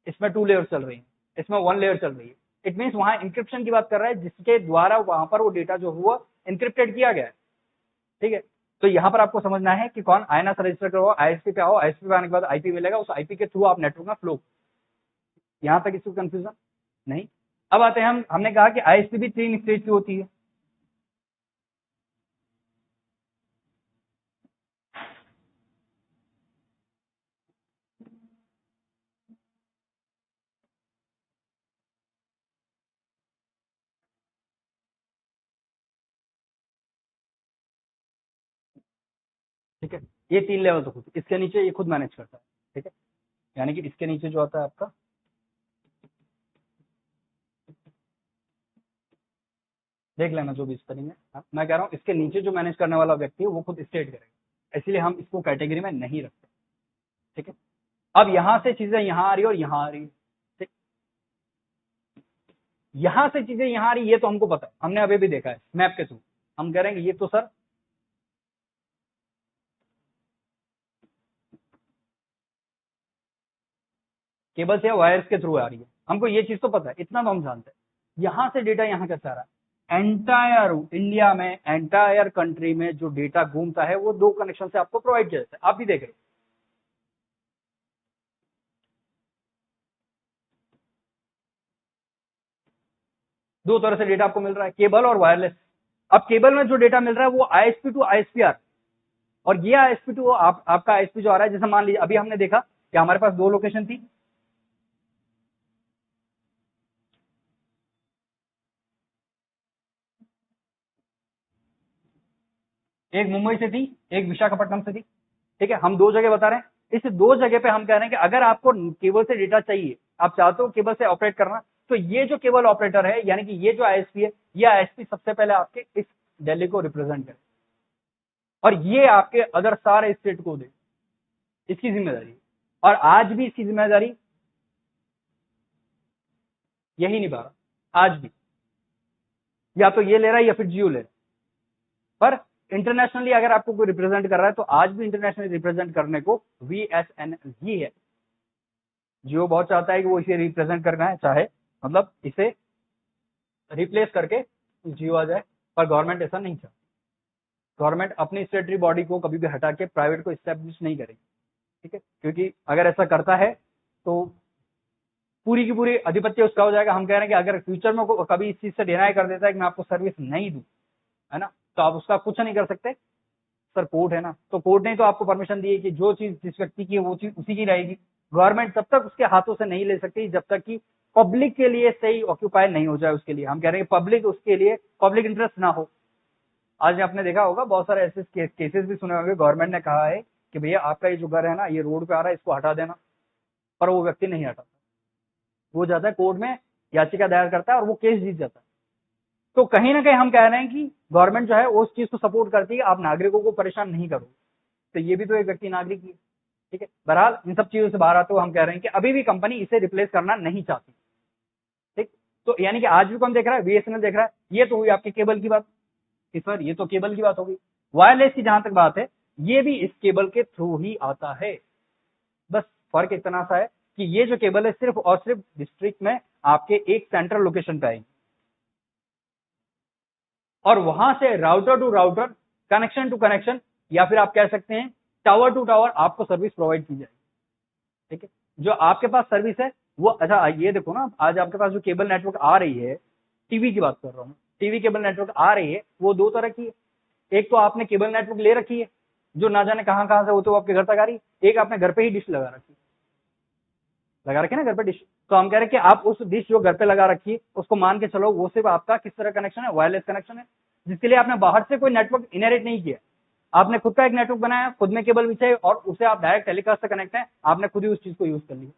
इसमें 2 लेयर चल रही है, इसमें 1 लेयर चल रही है। इट मीन्स वहां इंक्रिप्शन की बात कर रहा है जिसके द्वारा वहां पर वो डेटा जो हुआ इंक्रिप्टेड किया गया है। ठीक है, तो यहां पर आपको समझना है कि कौन आईएनएस रजिस्टर करो, आईएसपी पे आओ, आईएसपी पे आने के बाद आईपी मिलेगा, उस आईपी के थ्रू आप नेटवर्क में फ्लो। यहां तक इसको कंफ्यूजन नहीं। अब आते हैं हमने कहा कि आईएसपी भी 3 स्टेज की होती है। ठीक है, ये 3 लेवल तो खुद, इसके नीचे ये खुद मैनेज करता है। ठीक है, यानी कि इसके नीचे जो आता है आपका, देख लेना जो भी इस करेंगे। मैं कह रहा हूँ इसके नीचे जो मैनेज करने वाला व्यक्ति है वो खुद स्टेट करेगा, इसलिए हम इसको कैटेगरी में नहीं रखते। ठीक है, अब यहां से चीजें यहां आ रही है और यहां आ रही है। ठीक, यहां से चीजें यहां आ रही ये तो हमको पता है, हमने अभी भी देखा है मैप के थ्रू। हम कह रहे हैं कि ये तो सर केबल्स या वायर्स के थ्रू आ रही है, हमको ये चीज तो पता है, इतना तो हम जानते हैं। यहां से डेटा यहां कैसे आ रहा है? एंटायर इंडिया में, एंटायर कंट्री में जो डेटा घूमता है वो 2 कनेक्शन से आपको प्रोवाइड किया जाता है, आप भी देख रहे हो। दो तरह से डेटा आपको मिल रहा है, केबल और वायरलेस। अब केबल में जो डेटा मिल रहा है वो आईएसपी टू आईएसपीआर, और ये आईएसपी टू आपका आईएसपी जो आ रहा है, जैसे मान लीजिए अभी हमने देखा कि हमारे पास 2 लोकेशन थी, एक मुंबई से थी, एक विशाखापट्टनम से थी। ठीक है, हम 2 जगह बता रहे हैं। इस 2 जगह पे हम कह रहे हैं कि अगर आपको केबल से डेटा चाहिए, आप चाहते हो केबल से ऑपरेट करना, तो ये जो केबल ऑपरेटर है यानी कि ये जो आईएसपी है, ये आईएसपी सबसे पहले आपके इस दिल्ली को रिप्रेजेंट करे और ये आपके अदर सारे स्टेट को दे, इसकी जिम्मेदारी। और आज भी इसकी जिम्मेदारी यही निभा रहा, आज भी या तो ये ले रहा है या फिर जियो ले रहा है। पर इंटरनेशनली अगर आपको कोई रिप्रेजेंट कर रहा है तो आज भी इंटरनेशनली रिप्रेजेंट करने को वीएसएन ही है। जियो बहुत चाहता है कि वो इसे रिप्रेजेंट करना है, चाहे मतलब इसे रिप्लेस करके जियो आ जाए, पर गवर्नमेंट ऐसा नहीं चाहती। गवर्नमेंट अपनी स्टेटरी बॉडी को कभी भी हटा के प्राइवेट को स्टैब्लिश नहीं करेगी। ठीक है, क्योंकि अगर ऐसा करता है तो पूरी की पूरी आधिपत्य उसका हो जाएगा। हम कह रहे हैं कि अगर फ्यूचर में कभी इस चीज से डिनाई कर देता है कि मैं आपको सर्विस नहीं दूं, है ना, तो आप उसका कुछ नहीं कर सकते। सर कोर्ट है ना, तो कोर्ट ने तो आपको परमिशन दी है कि जो चीज जिस व्यक्ति की है वो चीज उसी की रहेगी। गवर्नमेंट तब तक उसके हाथों से नहीं ले सकती जब तक कि पब्लिक के लिए सही ऑक्यूपाई नहीं हो जाए। उसके लिए हम कह रहे हैं पब्लिक, उसके लिए पब्लिक इंटरेस्ट ना हो। आज आपने देखा होगा बहुत सारे ऐसे केसेस भी सुने होंगे, गवर्नमेंट ने कहा है कि भैया आपका ये जो घर है ना, ये रोड पे आ रहा है, इसको हटा देना, पर वो व्यक्ति नहीं हटाता। वो जाता है कोर्ट में, याचिका दायर करता है और वो केस जीत जाता है। तो कहीं ना कहीं हम कह रहे हैं कि गवर्नमेंट जो है उस चीज को सपोर्ट करती है, आप नागरिकों को परेशान नहीं करो। तो ये भी तो एक व्यक्ति नागरिक ही है। ठीक है, बहरहाल इन सब चीजों से बाहर आते हुए हम कह रहे हैं कि अभी भी कंपनी इसे रिप्लेस करना नहीं चाहती। ठीक, तो यानी कि आज भी कौन देख रहा है, बीएसएनएल देख रहा है। ये तो हुई आपके केबल की बात कि सर ये तो केबल की बात होगी। वायरलेस की जहां तक बात है, ये भी इस केबल के थ्रू ही आता है। बस फर्क इतना सा है कि ये जो केबल है सिर्फ और सिर्फ डिस्ट्रिक्ट में आपके एक सेंट्रल लोकेशन पे आएगी और वहां से router to router, connection to connection, या फिर आप कह सकते हैं टावर टू टावर आपको सर्विस प्रोवाइड की जाएगी। ठीक है, जो आपके पास सर्विस है वो, अच्छा ये देखो ना, आज आपके पास जो केबल नेटवर्क आ रही है, टीवी की बात कर रहा हूँ, टीवी केबल नेटवर्क आ रही है, वो दो तरह की है। एक तो आपने केबल नेटवर्क ले रखी है जो ना जाने कहां कहां से होते हुए आपके घर तक आ रही है, एक आपने घर पे ही डिश लगा रखी है, लगा रखी है ना घर पे डिश। तो हम कह रहे हैं कि आप उस डिश जो घर पे लगा रखी है उसको मान के चलो वो सिर्फ आपका किस तरह कनेक्शन है, वायरलेस कनेक्शन है, जिसके लिए आपने बाहर से कोई नेटवर्क इनहेरिट नहीं किया। आपने खुद का एक नेटवर्क बनाया, खुद में केबल बिछाई और उसे आप डायरेक्ट टेलीकास्ट से कनेक्ट है, आपने खुद ही उस चीज को यूज कर लिया।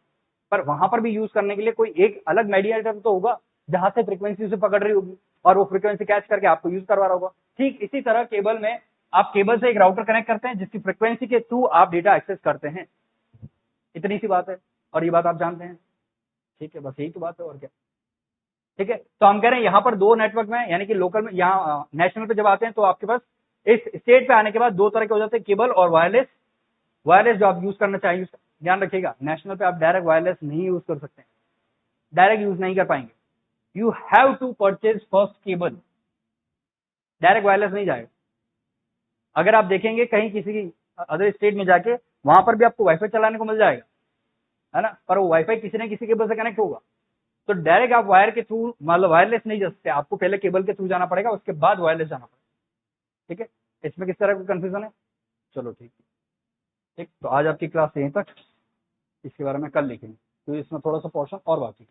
पर वहां पर भी यूज करने के लिए कोई एक अलग मीडिएटर तो होगा जहां से फ्रीक्वेंसी उसे पकड़ रही होगी और वो फ्रीक्वेंसी कैच करके आपको यूज करवा रहा होगा। ठीक इसी तरह केबल में आप केबल से एक राउटर कनेक्ट करते हैं जिसकी फ्रीक्वेंसी के थ्रू आप डेटा एक्सेस करते हैं। इतनी सी बात है और ये बात आप जानते हैं। ठीक है, बस यही तो बात है और क्या। ठीक है, तो हम कह रहे हैं यहाँ पर दो नेटवर्क में, यानी कि लोकल में, यहाँ नेशनल पे जब आते हैं तो आपके पास इस स्टेट पे आने के बाद दो तरह के हो जाते हैं, केबल और वायरलेस। वायरलेस जो आप यूज करना चाहिए, ध्यान रखिएगा, नेशनल पे आप डायरेक्ट वायरलेस नहीं यूज कर सकते, डायरेक्ट यूज नहीं कर पाएंगे। You have to purchase first cable, direct wireless नहीं जाएगा। अगर आप देखेंगे कहीं किसी अदर स्टेट में जाके, वहां पर भी आपको वाईफाई चलाने को मिल जाएगा, है ना, पर वो वाईफाई किसी न किसी केबल से कनेक्ट होगा। तो डायरेक्ट आप वायर के थ्रू, मतलब वायरलेस नहीं जा सकते, आपको पहले केबल के थ्रू जाना पड़ेगा, उसके बाद वायरलेस जाना पड़ेगा। ठीक है, इसमें किस तरह का कंफ्यूजन है? चलो ठीक है, ठीक, तो आज आपकी क्लास यहीं तक, इसके बारे में कल लिखेंगे, तो इसमें थोड़ा सा पोर्शन और बाकी।